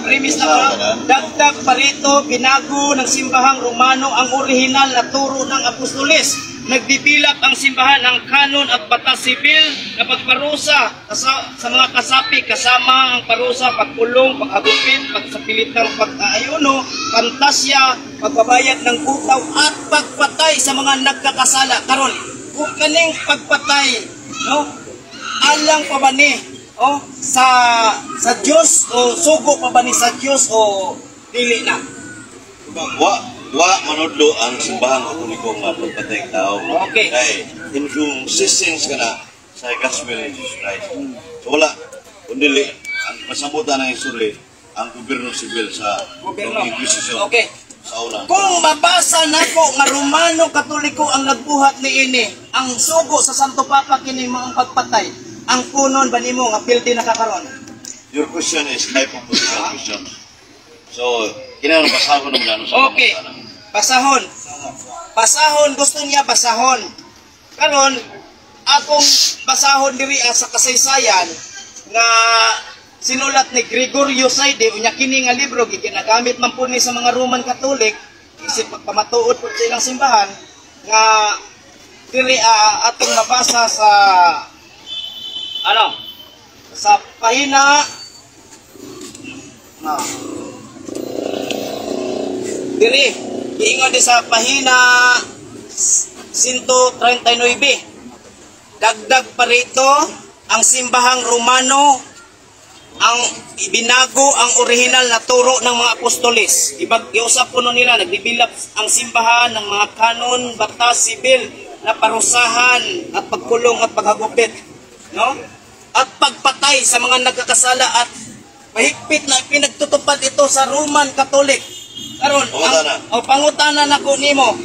premise na ko, dagdag pa rito, binago ng simbahang Romano ang orihinal na turo ng Apostoles. Nagbibilap ang simbahan ng kanon at batas sibil na pagparusa sa mga kasapi kasama ang parusa, pagkulong, paghagupit, pagsapilitang pag-aayuno, pantasya, pagbabayad ng kutaw at pagpatay sa mga nagkakasala. Karon, kung kaning pagpatay, no? Alang pa ba ni sa Diyos o sugo pa ba ni sa Diyos o dili na? Wa manudlo ang simbahang katoliko nga pagpatay tao. Okay. Kay inconsistent ka na sa gospel ni Jesus Christ. So wala, kundi ang pasabutan ng isuli ang gobyerno sibil sa Inquisition. Okay. Sa una. Kung mabasa nako nga Romano Katoliko ang nagbuhat niini, ang sugo sa Santo Papa kini mo ang pagpatay, ang punon ba nimo nga pildi nakakaron? Your question is hypothetical question. So, kinahanglan basahon naman sa okay. Basahon, gusto niya basahon. Karon akong basahon diri sa kasaysayan nga sinulat ni Gregorio Saide unya kini nga libro ginagamit man po ni sa mga Roman Catholic isip pagpamatuod po sa ilang simbahan nga diri atong mabasa sa sa pahina diri giingon di sa pahina 139. Dagdag pa rito ang simbahang Romano ang ibinago ang orihinal na turo ng mga apostoles. Iusap po nila, nagbibilap ang simbahan ng mga kanon, batas, sibil, na parusahan at pagkulong at paghagupit. No? At pagpatay sa mga nagkakasala at mahigpit na pinagtutupad ito sa Roman Catholic. Karon, pangutana na ko nimo,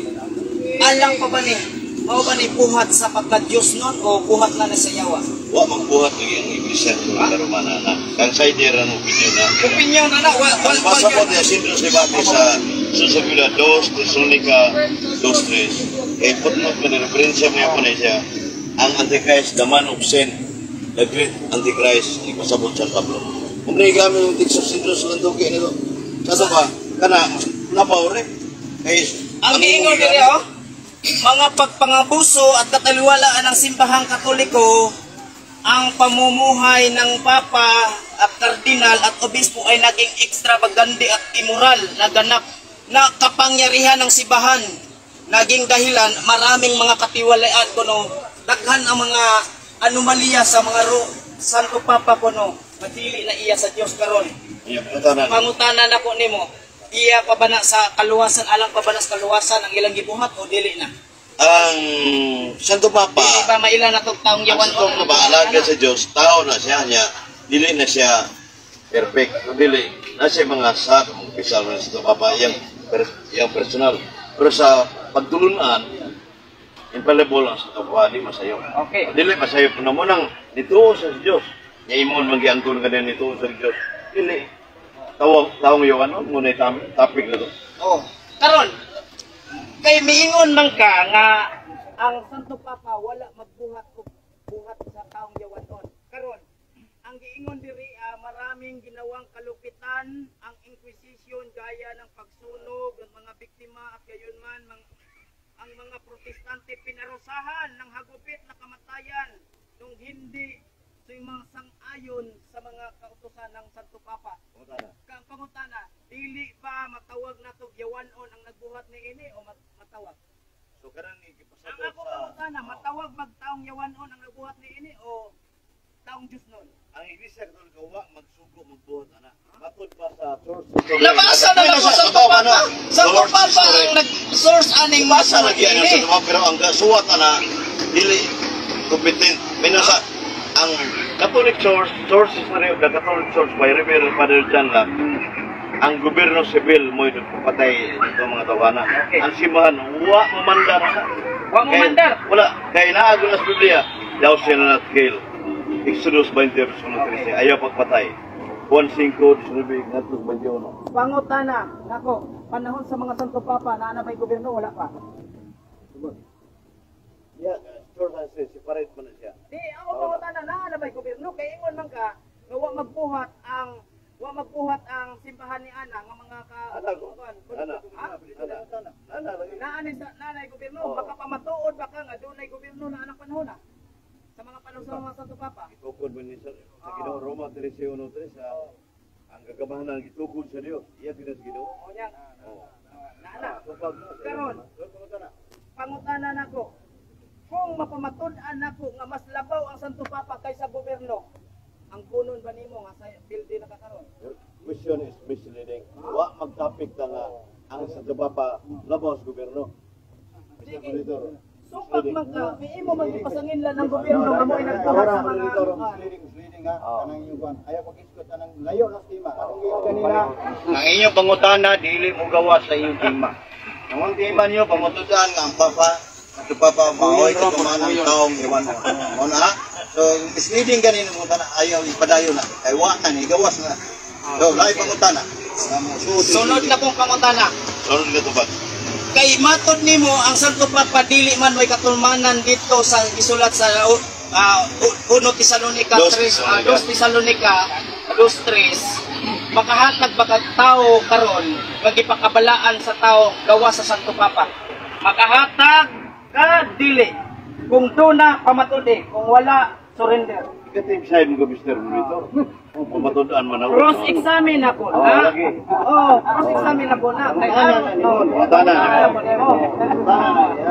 alang pa ba ni? Mao ba ni buhat sa pagka-Diyos nun o buhat na sa yawa? Wa magbuhat lagi ang iglesia sa Romana na. Kang sa idea ng opinion na. Opinion na basa po niya sindro si Bati sa Susabila 2, Thessalonica 2:3. Putnot ka ni referensya mo po na siya. Ang Antichrist, the man of sin, the great Antichrist, ipasabot sa Pablo. Kung naigamit yung Texas sindro sa lantuki nito, sa ba, kana, napaure. Ang giingon nila, mga pagpangabuso at kataliwalaan ng simbahang Katoliko, ang pamumuhay ng Papa at Kardinal at Obispo ay naging extravagante at immoral na ganap na kapangyarihan ng simbahan. Naging dahilan maraming mga katiwalaan kuno daghan ang mga anomalya sa mga Santo Papa kuno matili na iya sa Dios karon. Pangutanan nako nimo, iya pa ba na sa kaluwasan, alang pa ba na sa kaluwasan ang ilang gibuhat o dili na? ang Santo Papa, Di ba mailan na itong taong ang yawan Santo Papa, alaga sa Diyos, tao na siya niya, dili na siya perfect, dili na siya mga sa kumpisal ng Santo Papa, yung personal. Pero sa pagtulunan, infallible ang Santo Papa, di masayo. Okay. Dili masayo po na mo nang nituo sa Diyos. Nga imon mag-iangkon ka din nituo sa Diyos. Dili. Tawang yawan, muna yung topic na to. Oh, karon kay miingon man ka nga ang Santo Papa wala magbuhat og buhat sa taong yawanon. Karon ang giingon diri maraming ginawang kalupitan ang Inquisition gaya ng pagsunog ng mga biktima at gayon man ang mga protestante pinarusahan ng hagupit na kamatayan nung hindi sa mga sang-ayon sa mga kautusan ng Santo Papa. Kang pangutana, dili ba matawag na to yawanon ang nagbuhat ni ini o matawag? So, karang Ang ipasado ako pangutana, matawag magtaong yawanon ang nagbuhat ni ini o taong Diyos nun? ang Iglesia Katolika wa magsugo magbuhat ana. Matod pa sa source. Nabasa na lang sa Santo Papa. Santo Papa ang nag-source aning Basa masa lagi ang Santo Papa, pero ang kasuwat ana dili competent. Minasa ang Catholic source is the Catholic source by Reverend Father John Lack. Ang gobyerno sibil mo yung patay ito mga tawanan. Okay. Ang simbahan, wa mamandar na. Wa mamandar? Wala. Kaya naagol na sa Biblia, thou shall not kill. Exodus 20 verse 1-13. Ayaw pagpatay. Juan 5, 19, 21. Pangutana, nako, panahon sa mga Santo Papa na anabay gobyerno, wala pa. Yeah, sure na siya. Separate mo na siya. Di ako pangutana na anabay gobyerno, kay ingon man ka, nga wa magbuhat ang simbahan ni Ana nga mga Ana ko. Ana. Ha? Ana lagi. Nanay gobyerno, Oo. baka pamatuod baka nga dunay gobyerno na anang panahon na. Sa mga panahon sa mga Santo Papa. Itukod mo ni sa Ginoo Roma 13:1-3 sa ang gagamahan ng itukod sa Dios. Iya tinas Ginoo. O yan. Oh. Naana. Karon. Pangutana nako. Kung mapamatud-an nako nga mas labaw ang Santo Papa kaysa gobyerno, ang kunon ba nimo nga sa bildi nakakaroon? Question is misleading. Wa mag-topic ta nga ang Santo Papa labaw sa gobyerno. Mr. Monitor. So pag miimo magpasangin lang ng gobyerno nga mo nagbuhat sa mga Misleading ha, kanang yung kwan. Ayaw pag-iskot anang layo ng tema. Kanina, Ang inyong pangutana, dili mo gawa sa inyong tema. Ang tema niyo, pangutudan nga ang Papa, at ang Papa, mahoy ka tumanang taong iwan mo. Muna ha? So, misleading ganin mo na ayaw ipadayo na. Kay wakan, igawas na. So, lahi pangutana. sunod na pong pangutana. Sunod ka tubag. Kay matod nimo ang Santo Papa dili man may katulmanan dito sa gisulat sa 1 Tesalonica 3, 2 Tesalonica 2:3 makahatag ba kag tao karon nga gipakabalaan sa tao gawa sa Santo Papa. Makahatag ka dili kung tuna pamatudi, kung wala surrender. Ikating side mo ka, Mr. Monitor. Pamatundaan man ako. Cross-examine ako na. lagi. Oo, cross-examine ako na. Pangutana na.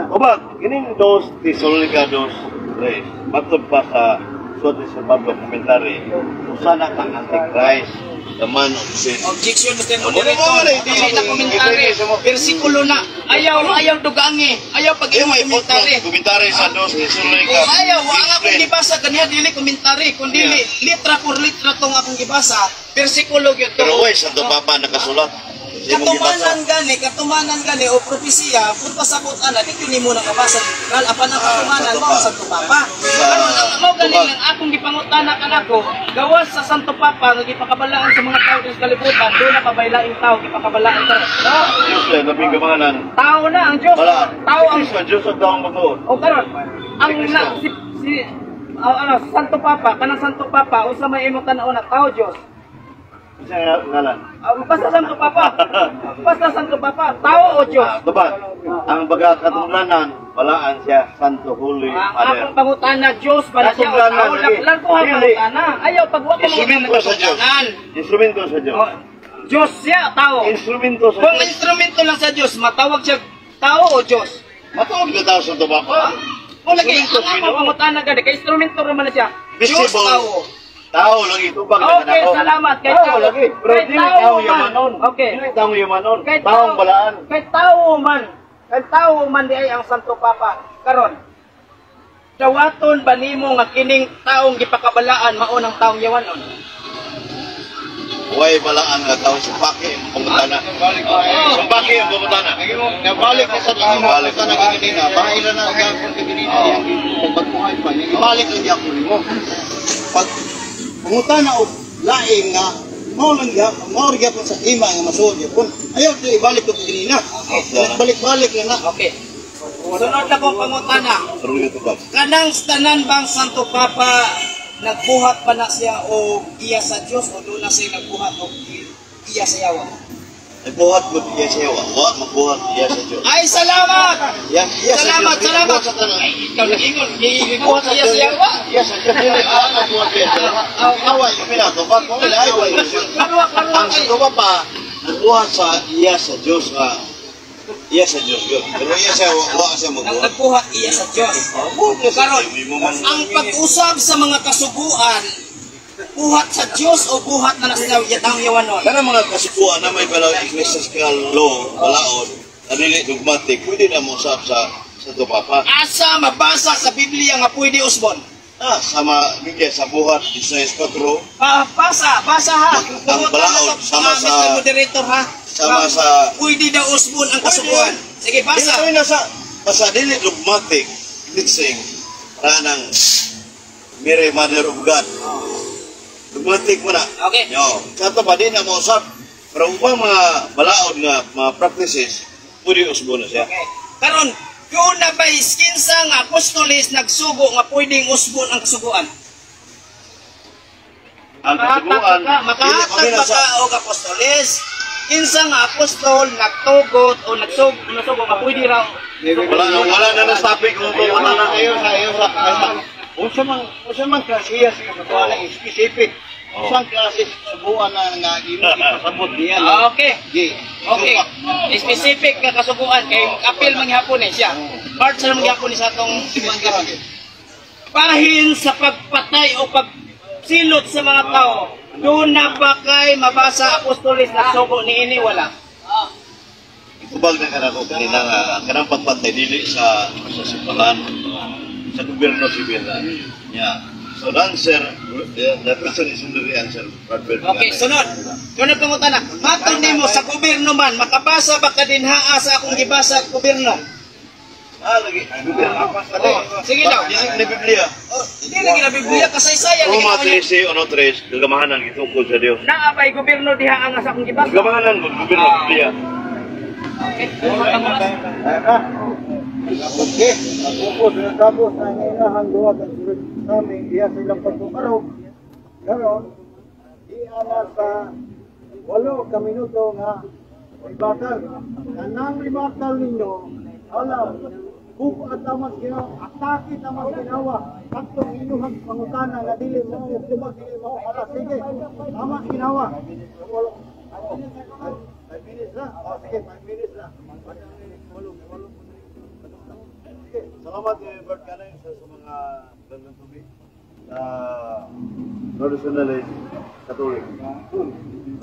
Ubag, kining 2 Tesalonica 2:3. Matod pa sa suot sa Bible commentary. Usana kang Antichrist, the man of sin. Objection, Mr. Ano Moderator. mo, Dili na komentary. Versikulo na. Ayaw dugangi. Ayaw pag Yung may komentary. commentary sa 2 Tesalonica. Kung ayaw, ang akong gibasa kaniya dili komentary. Kung dili, litra por litra tong akong gibasa. Versikulo gyud to. Pero why, Santo Papa nakasulat? Di mo gibasa. Katumanan gani o propesya, kung pasabot ana dito nimo na kabasa. Kal apan ang katumanan mo sa Santo Papa. Karon ang mo gani ang akong gipangutana kanako, gawas sa Santo Papa nga gipakabalaan sa mga tao sa kalibutan, do na pabaylaing tao gipakabalaan ka. No? Diyos na labing gamahanan. Tao na ang Dios. Wala. Tao ang Sa Diyos ang taong magtuon. o karon ang Santo Papa, kanang Santo Papa usa may imong tan-aw na tao Dios. Isa nga ngalan. Basta Santo Papa. Basta Santo Papa, tao o Dios. Diba? Ang baga katunglanan, balaan siya, Santo Holy Ang Father. akong pangutana Dios para siya o Katunglanan tao lagi. lang ko ang Dili. pangutana. Ayaw pag wa ko Instrumento sa Diyos. Instrumento sa Diyos. Diyos siya tao. Instrumento sa Kung Diyos. instrumento lang sa Diyos, matawag siya tao o Diyos. Matawag na tao sa Papa. Kung lagi Instrumento, ang akong pangutana gani kay instrumento ra man na siya. Diyos Visible. tao. Tao lang ito pag Okay, salamat kay Tao tao. lagi. Pero Kay dili tao man. yamanon. Okay. Dili tao yamanon. Kay Taong balaan. Kay tao man. Kay tao man di ay ang Santo Papa karon. Dawaton ba nimo nga kining taong gipakabalaan mao nang taong yawanon? Huwag balaan nga tao sa paki ang pangutana. Sa paki ang pangutana. Nabalik na sa dito, balik na kanina, bahay na gagawin ka kanina, yung pagbuhay pa, ibalik lang niya ko mo. Pag pumunta na o laing nga, maulang yapon sa ima nga masuod yapon. Ayaw, ibalik ko kanina. Balik-balik na. Okay. Sunod na kong pangutana. Kanang tanan bang Santo Papa nagbuhat pa na siya o iya sa Diyos o doon na siya nagbuhat o iya sa yawa? Nagbuhat mo iya sa yawa. Huwag magbuhat iya sa Diyos. Ay, salamat! Salamat! Ay, ikaw nag-ingon. Nagbuhat iya sa yawa? Iya sa Diyos. Nagbuhat iya sa yawa. Awa yung pinato. Ba't mo nila ay wala siya. Ang Santo Papa, nagbuhat sa iya sa Diyos nga. Iya sa Diyos yun. Pero iya sa yawa siya magbuhat. Nagbuhat iya sa Diyos. Karon, ang pag-usab sa mga kasuguan, buhat sa Diyos o buhat na nasa yatang yawanon? Karena mga kasukuan na may balang ecclesiastical law, balaod, na dili dogmatic, pwede na mo usap sa Santo Papa. Asa mabasa sa Biblia nga pwede usbon? Sama bigyan sa buhat, Isaias 4, Basa ha. Ang balaod, sama sa- Mr. Moderator ha. sama sa... Pwede daw usbon ang kasuguan. Sige, basa. Dili nasa dili dogmatic, teaching, ranang Mary, Mother of God. Dogmatic mo na. Okay. Yo, Santo pa din na mo usap. Pero upang mga balaod nga, mga practices, pwede usbon na siya. Okay. Karon, kung na ba kinsa nga apostolis nagsugo nga pwedeng usbon ang kasuguan? Ang kasuguan, Makahatag ba ka o apostolis? Kinsa nga apostol nagtugot o nagsugo nga pwede raw? wala na ng topic kung ito. Wala na kayo. Unsa man klase sa subuan na specific. Unsang klase sa subuan na nga ipasabot niya. Okay. Okay. Specific nga kasuguan kay apil man gyapon siya. Part sa man gyapon sa atong karon. Bahin sa pagpatay o pagsilot sa mga tao. Doon na ba kay mabasa apostolis na sugo ni ini wala? Kubag na kanako kanina nga kanang pagpatay dili sa simbahan, sa gobyerno sibil na niya. So the answer, the question is in the answer. Okay, sunod. Sunod pangutan na. Matod nimo sa gobyerno man, makabasa ba ka dinhaa sa akong gibasa sa gobyerno? Lagi. Sige daw. Dili na Biblia. Hindi lagi na Biblia kasaysayan. Roma 13:1-3, gagamahanan gitungkol sa Dios. Naabay gobyerno diha ang sa akong gibasa. Gagamahanan gud gobyerno sa Biblia. Okay. Okay, tapos na inahang duwa at surut sa amin, iya silang pagkukarog. Karon, iana sa 8 ka minuto nga ibakal. Kanang ibakal ninyo, alam, kung atamas ginawa, atake tamas ginawa, kaktong inuhang pangutana na dili mo, subag dili mo, ala sige, tamas ginawa. 5 minutes na? O sige, 5 minutes na. Salamat Bert Kanay sa mga ganang tubig. Traditionalist Catholic.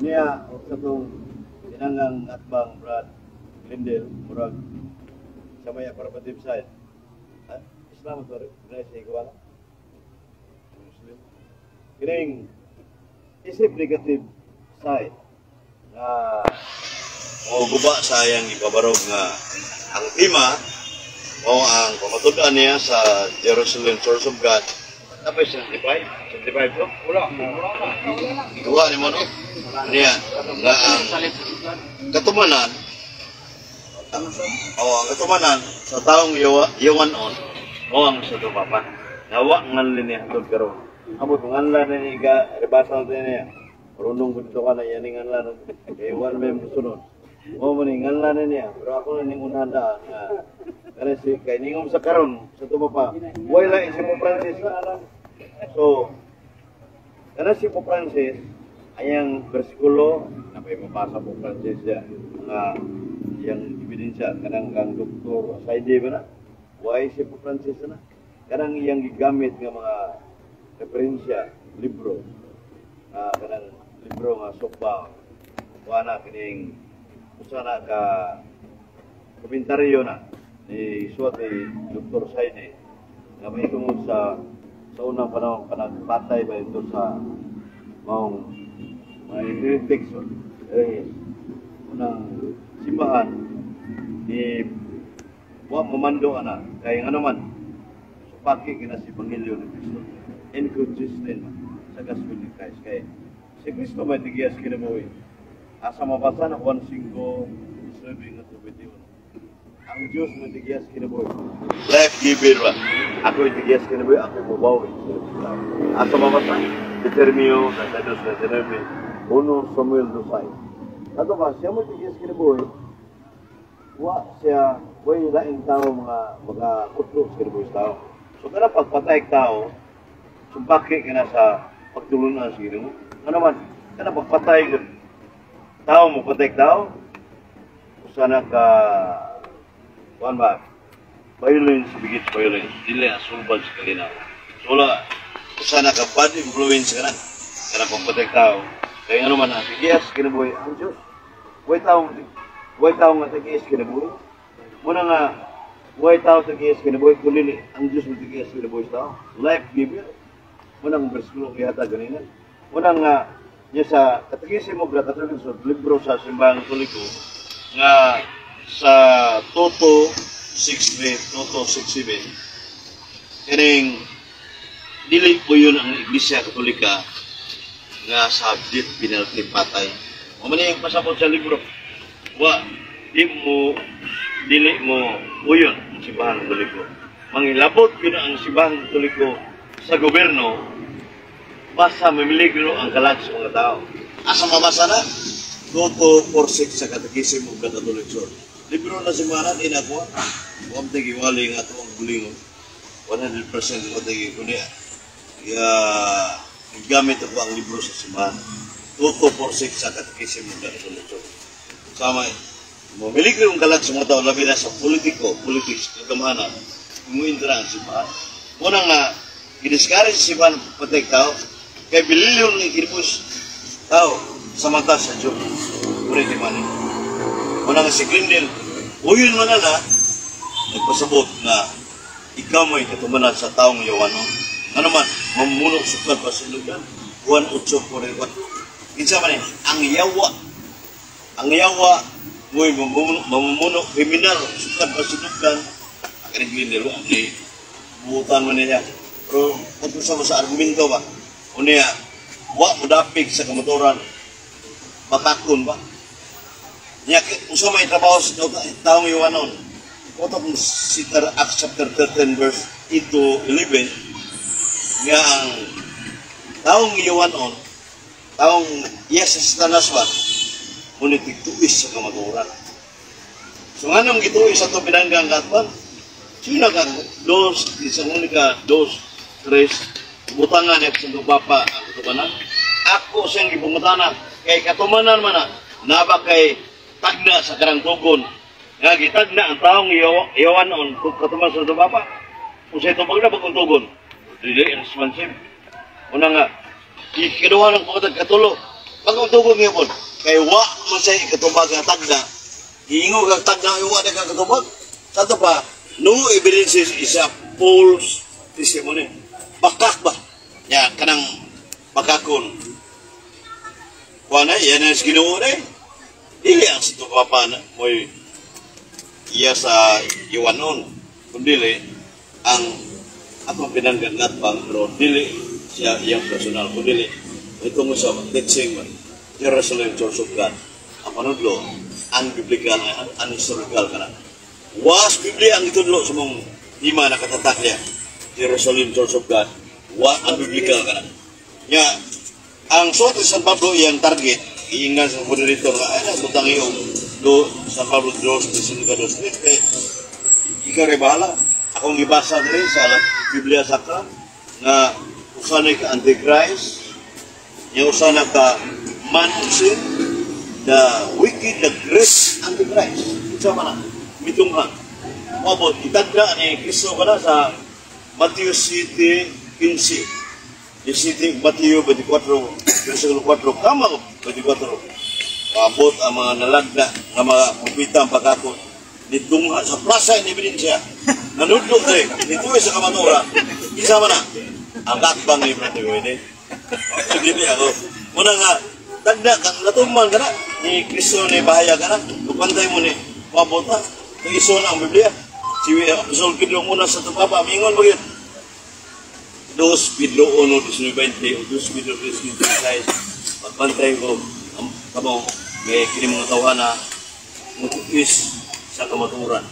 Niya sa itong tinangang atbang Brad Glendale, murag sa maya parapative side. Islam ito rin, sa ikaw Muslim. Kining isip negative side na o guba sayang ipabarog nga ang tema o ang pamatudan niya sa Jerusalem Source of God. Tapos 75 to? Wala. Tuwa ni mo no? Niya, na ang katumanan ang katumanan sa taong yawanon o ang Santo Papa. Nawa ngan linya hatod karon. Abot nganlan ni ga rebasal niya. Runong dito ka na yan nganlan. Kay one may musunod. O mo ni nganlan niya. Pero ako na ning unhanda nga kana si kay ningom sa karon sa Papa. Wala si Pope Francis. So kana si Pope Francis ayang bersikulo na may mabasa Pope Francis ya nga yang ebidensya kanang kang doktor Saidi ba na? Why si Pope Francis na? Kanang iyang gigamit nga mga referensya, libro. Kanang libro nga sopa. Wala kining usa na ka komentaryo na ni suwat ni Dr. Saidi na may tungod sa unang panahon panagpatay ba ito sa maong mga infection. Unang simbahan ni wa mamando ana kay ano man supaki kina si Ebanghelyo ni Kristo inconsistent sa gospel ni Christ kay si Kristo may tigiyas kinabuhi asa mabasa na 1:5 serving at 21 ang Diyos may tigiyas kinabuhi life giver ba ako tigiyas kinabuhi ako mabawi asa mabasa determino sa 2:19 1 Samuel 2:5 ato ba siya mo tigiyas kinabuhi wa siya way laing tao mga kutlo sa kinabuhi tao so kana pagpatay tao sumpaki ka na sa pagtulunan sa Ginoo. Ano man, kana pagpatay ka tao mo patay tao. Usana ka kuan ba? Violence, bigit violence. Dili asulbad sa kalinaw. So wala, usana ka bad influence ka na. Kana pagpatay tao. Kaya ano man, tigiyas kinabuhi ang Diyos. Way tao nga tigiyas kinabuhi. Muna nga, way tao tigiyas kinabuhi. Kulili, ang Diyos mo tigiyas kinabuhi tao. Life giver. Munang bersikulo kaya ganina. Munang niya sa katekisim mo katulad sa libro sa Simbahang Katoliko nga sa Toto 6:3, Toto 6:7 kining dili po yun ang Iglesia Katolika nga subject penalty patay. O man yung pasapot sa libro. Dili mo uyon ang Simbahang Katoliko. Mangilabot yun ang Simbahang Katoliko sa gobyerno, basta mamiligro ang kalag sa mga tao. Asa mabasa na? Toto 4:6 sa Katekisim of Catholic Church. Libro na simana, di na ko. Huwag tagiwali nga ito ang bulingon. 100% huwag tagikunia. Kaya, gamit ako ang libro sa simana. Toto 4:6 sa Katekisim of Catholic Church. Sama, mamiligro ang kalag sa mga tao, labi na sa politics, kagamahanan, umuintra ang simana. Muna nga, giniskari sa simbahan patay tao kay bililyon ng kinipus tao sa mata sa Diyos muna di manin muna nga si Grindel uyon mo na nagpasabot na ikaw may katumanan sa taong yawano ano man mamunok sukad pa sinugan 1:8 kinsa man ang yawa mo'y mamunok kriminal sukad pa sinugan akin ang Grindel ang buutan mo niya. Pero kung sa argumento ba, unya, wa mudapig sa kamotoran, makakon ba? Nya, kung sa may trabaho sa taong iwanon, kung si Acts chapter 13 verse 8-11, nga ang taong iwanon, taong yes sa tanas ba, ngunit ituis sa kamotoran. So nga nung ituis sa ito pinanggang katpan, sino ka? Isang unika, 2, 3, butangan at sa papa ang katumanan. Ako siyang ipumutanan. Kay katumanan man naba kay tagna sa karang tugon. Nga gitagna ang taong iyawan on katumanan sa papa. Kung sa ito pagna bagong tugon. Dili responsive. Una nga, ikinuha ng pagkatag katulo. Bagong tugon niya po. Kay wa man siya ikatubag nga tagna. Iingo kang tagna iwa na kang katubag. Sa ito pa, no evidence is a false testimony. Bakak ba? Ya, kanang bakakon. Kuana, yan ang Ginoo na eh. Dili ang sito papa na mo'y iya sa iwanon. Kung dili, ang atong pinanggangat pang pero dili siya iyang personal. Kung dili, ito mo sa teaching Jerusalem Church of God. Ang panudlo, unbiblical, unhistorical ka na. Was Biblia ang itudlo sa mong lima na katatak niya. Jerusalem Church of God. Ang biblical ka na. Nga, ang suot San Pablo iyang target, iingan sa moderator nga, ay nagtutang iyong San Pablo 2:5 kay ikaw rin bahala. Akong ibasa rin sa Biblia Sakra na usanay ka Antichrist, yung usanay ka man of sin, the wicked, the great Antichrist. Ito man mitunghan. Mabot, itagda ni Kristo ka na sa Matthew 7:15. Yung City Matthew 24, versículo 4, kama 24. Mabot ang mga nalagda na mga kupita ang pagkakot. nitungha sa Plaza Independencia. Nanudlo tayo, nituloy sa Kamatura. Isa man na, ang kakbang ni Brad Pwede. Sige ako. Muna nga, dagda, natugman ka na, ni Kristo ni bahaya ka na, lupantay mo ni mabot na, iso na ang Biblia. Si Apostol Pedro muna sa tupapa, mingon bagay. 2 Pedro 1:20 o 2 Pedro 3:16. Magbantay ko, kamo, may kinim mga tawa na mutukis sa kamaturan.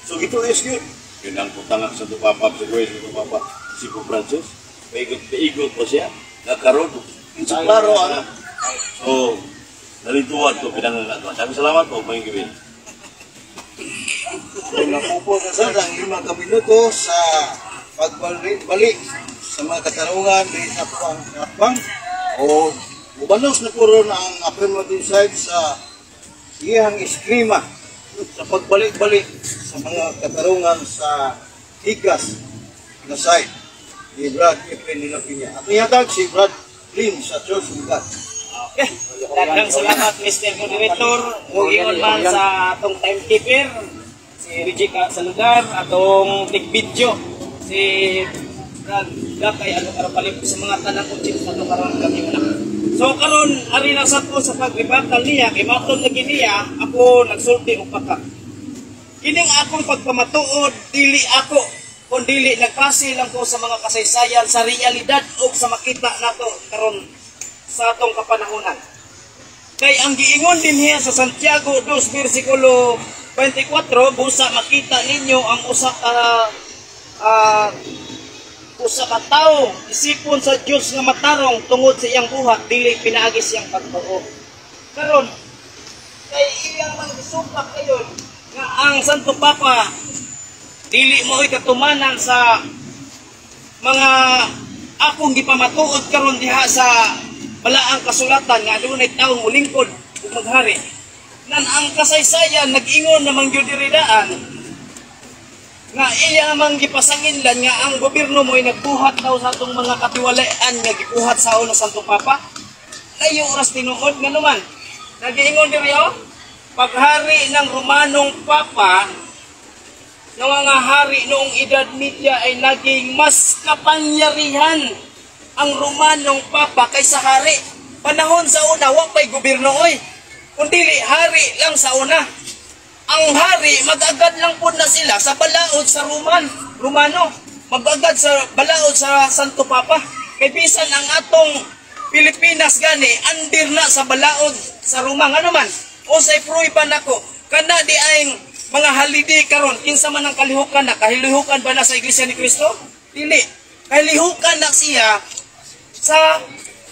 So gito is yun. Yun ang putangak sa tupapa, sa tupapa, si Pope Francis. Paigot po siya, nagkaroon. Sa klaro, So, nalituwad ko pinangangat. Maraming salamat po, may gawin. Nakupo na sa lang 5 minuto sa pagbalik sa mga katarungan din sa pang o ubanos na puro na ang affirmative side sa iyang eskrima sa pagbalik-balik sa mga katarungan sa Ikas na side ni Brad Efren nila Piña. At niyatag si Brad Lim sa Church of God. Okay. Daghang salamat Mr. Moderator. Mugingon man sa atong timekeeper si Reggie sa lugar, atong tig-video si Brad Gakay ano para palip sa mga tanang kutsin sa atong karon kami muna. So karon ari na sa ko sa pagribatal niya kay maton lagi niya ako nagsulti og paka. Kining akong pagpamatuod dili ako kun dili nagpasi lang ko sa mga kasaysayan sa realidad o sa makita nato karon sa atong kapanahonan. Kay ang giingon din niya sa Santiago 2 versikulo 24 busa makita ninyo ang usa ka tawo isipon sa Dios nga matarong tungod sa iyang buhat dili pinaagi siyang pagtuo. Karon kay iyang man gisupak kayon nga ang Santo Papa dili mo katumanan sa mga akong gipamatuod karon diha sa balaang kasulatan nga adunay taong mulingkod ug maghari. Nan ang kasaysayan nag-ingon namang gyud diridaan nga iya mang gipasanginlan nga ang gobyerno mo'y nagbuhat daw sa atong mga katiwalaan nga gibuhat sa uno Santo Papa. Layo oras tinuod nga naman. Nag-ingon diri paghari ng Romanong Papa ng mga hari noong Edad Media ay naging mas kapangyarihan ang Romanong Papa kaysa hari. Panahon sa una, wag pa'y gobyerno oy. Kundili, hari lang sa una. Ang hari, mag-agad lang po na sila sa balaod sa Romano. Mag-agad sa balaod sa Santo Papa. Kay bisan ang atong Pilipinas gani, andir na sa balaod sa Roma. Nga naman, o say pruiban ako, kana di ay mga halidi karon kinsa man ang kalihukan na, kahilihukan ba na sa Iglesia ni Cristo? Dili. Kahilihukan na siya sa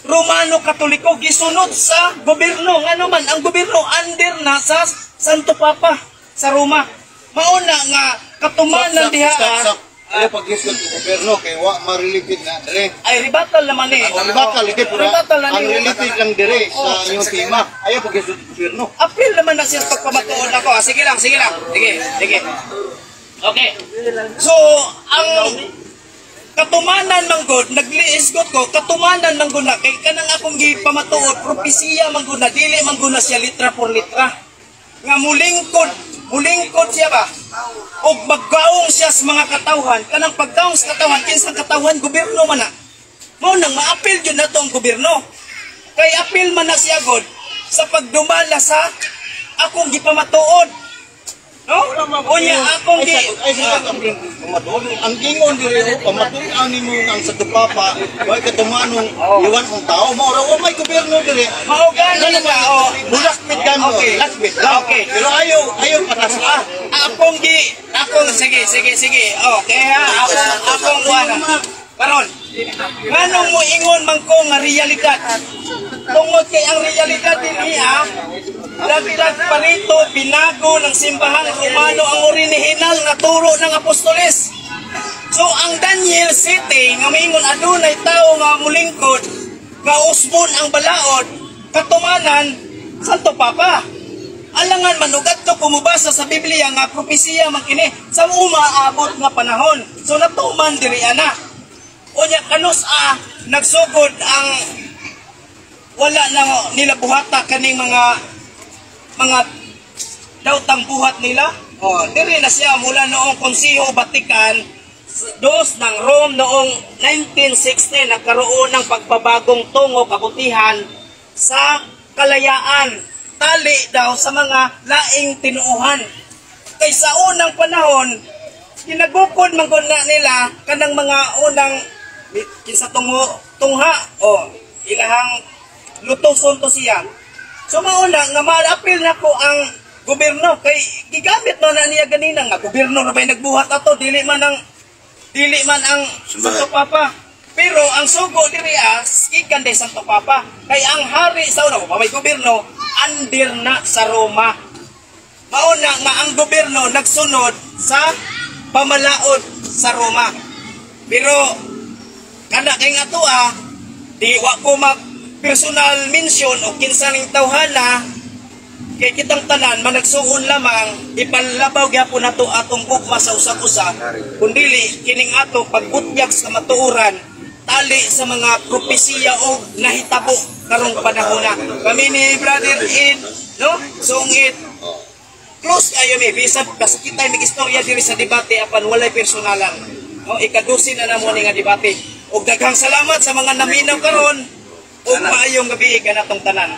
Romano Katoliko gisunod sa gobyerno. Nga naman ang gobyerno under na sa Santo Papa sa Roma. Mauna nga katumanan diha. Ay pag-isod ng gobyerno kay wa ma-related na dire. Ay ribatal naman eh. Ang ribatal lagi pura. Ang related lang dire sa inyong tema. Ay pag-isod ng gobyerno. Apil naman na siya pagpamatuod ako. Sige lang. Sige. Okay. So ang katumanan manggod nagliisgot ko katumanan manggod na kay kanang akong gipamatuod propesiya manggod na dili manggod na siya litra por litra nga mulingkod siya ba og maggaong siya sa mga katawhan kanang paggaong sa katawhan kinsa katawhan gobyerno man na mao nang maapil jud nato ang gobyerno kay apil man na siya god sa pagdumala sa akong gipamatuod. No? Unya akong ang gingon diri pamatuan nimo ang Santo Papa way katumanong iwan ang tao mao ra may gobyerno diri mao gani nga bulak mit kamo last bit okay pero ayaw patas akong sige okay ha akong wala karon nganong mo ingon man ko nga realidad tungod kay ang realidad dinhi dagdag pa rito, binago ng simbahan Romano ang orihinal na turo ng apostoles. So ang Daniel City nga maingon adunay tao nga mulingkod, nga usbon ang balaod, katumanan Santo Papa. Alangan manugat to kumubasa sa Biblia nga propesiya man kini sa umaabot nga panahon. So natuman diri ana. Unya kanus nagsugod ang wala na nila buhata kaning mga dautang buhat nila Oh, diri na siya mula noong Konseho Vatican II ng Rome noong 1960 nagkaroon ng pagbabagong tungo kabutihan sa kalayaan. Tali daw sa mga laing tinuuhan. Kay sa unang panahon, kinagukod manggod na nila kanang mga unang kinsa tungha o ilahang lutuson to siya. So mauna nga ma-appeal nako ang gobyerno kay gigamit man na niya ganina nga gobyerno ra bay nagbuhat ato dili man ang Santo Papa. Pero ang sugo diri ikan de Santo Papa kay ang hari sa una pa may gobyerno andir na sa Roma. Mauna nga ang gobyerno nagsunod sa pamalaod sa Roma. Pero kada kay nga tuwa di wa ko mag personal mention o kinsa ning tawhana kay kitang tanan managsuon lamang ipalabaw gyapon nato atong ugma sa usa-usa kundili kining ato pagbutyag sa matuoran tali sa mga propesiya o nahitabo karong panahon na. Kami ni Brother Ed, no? Sungit close kayo mi bisag kasi kita mig istorya diri sa debate apan walay personalan. No, ikadusin na namo ni nga debate. Ug daghang salamat sa mga naminaw karon ug maayong gabi kanatong tanan.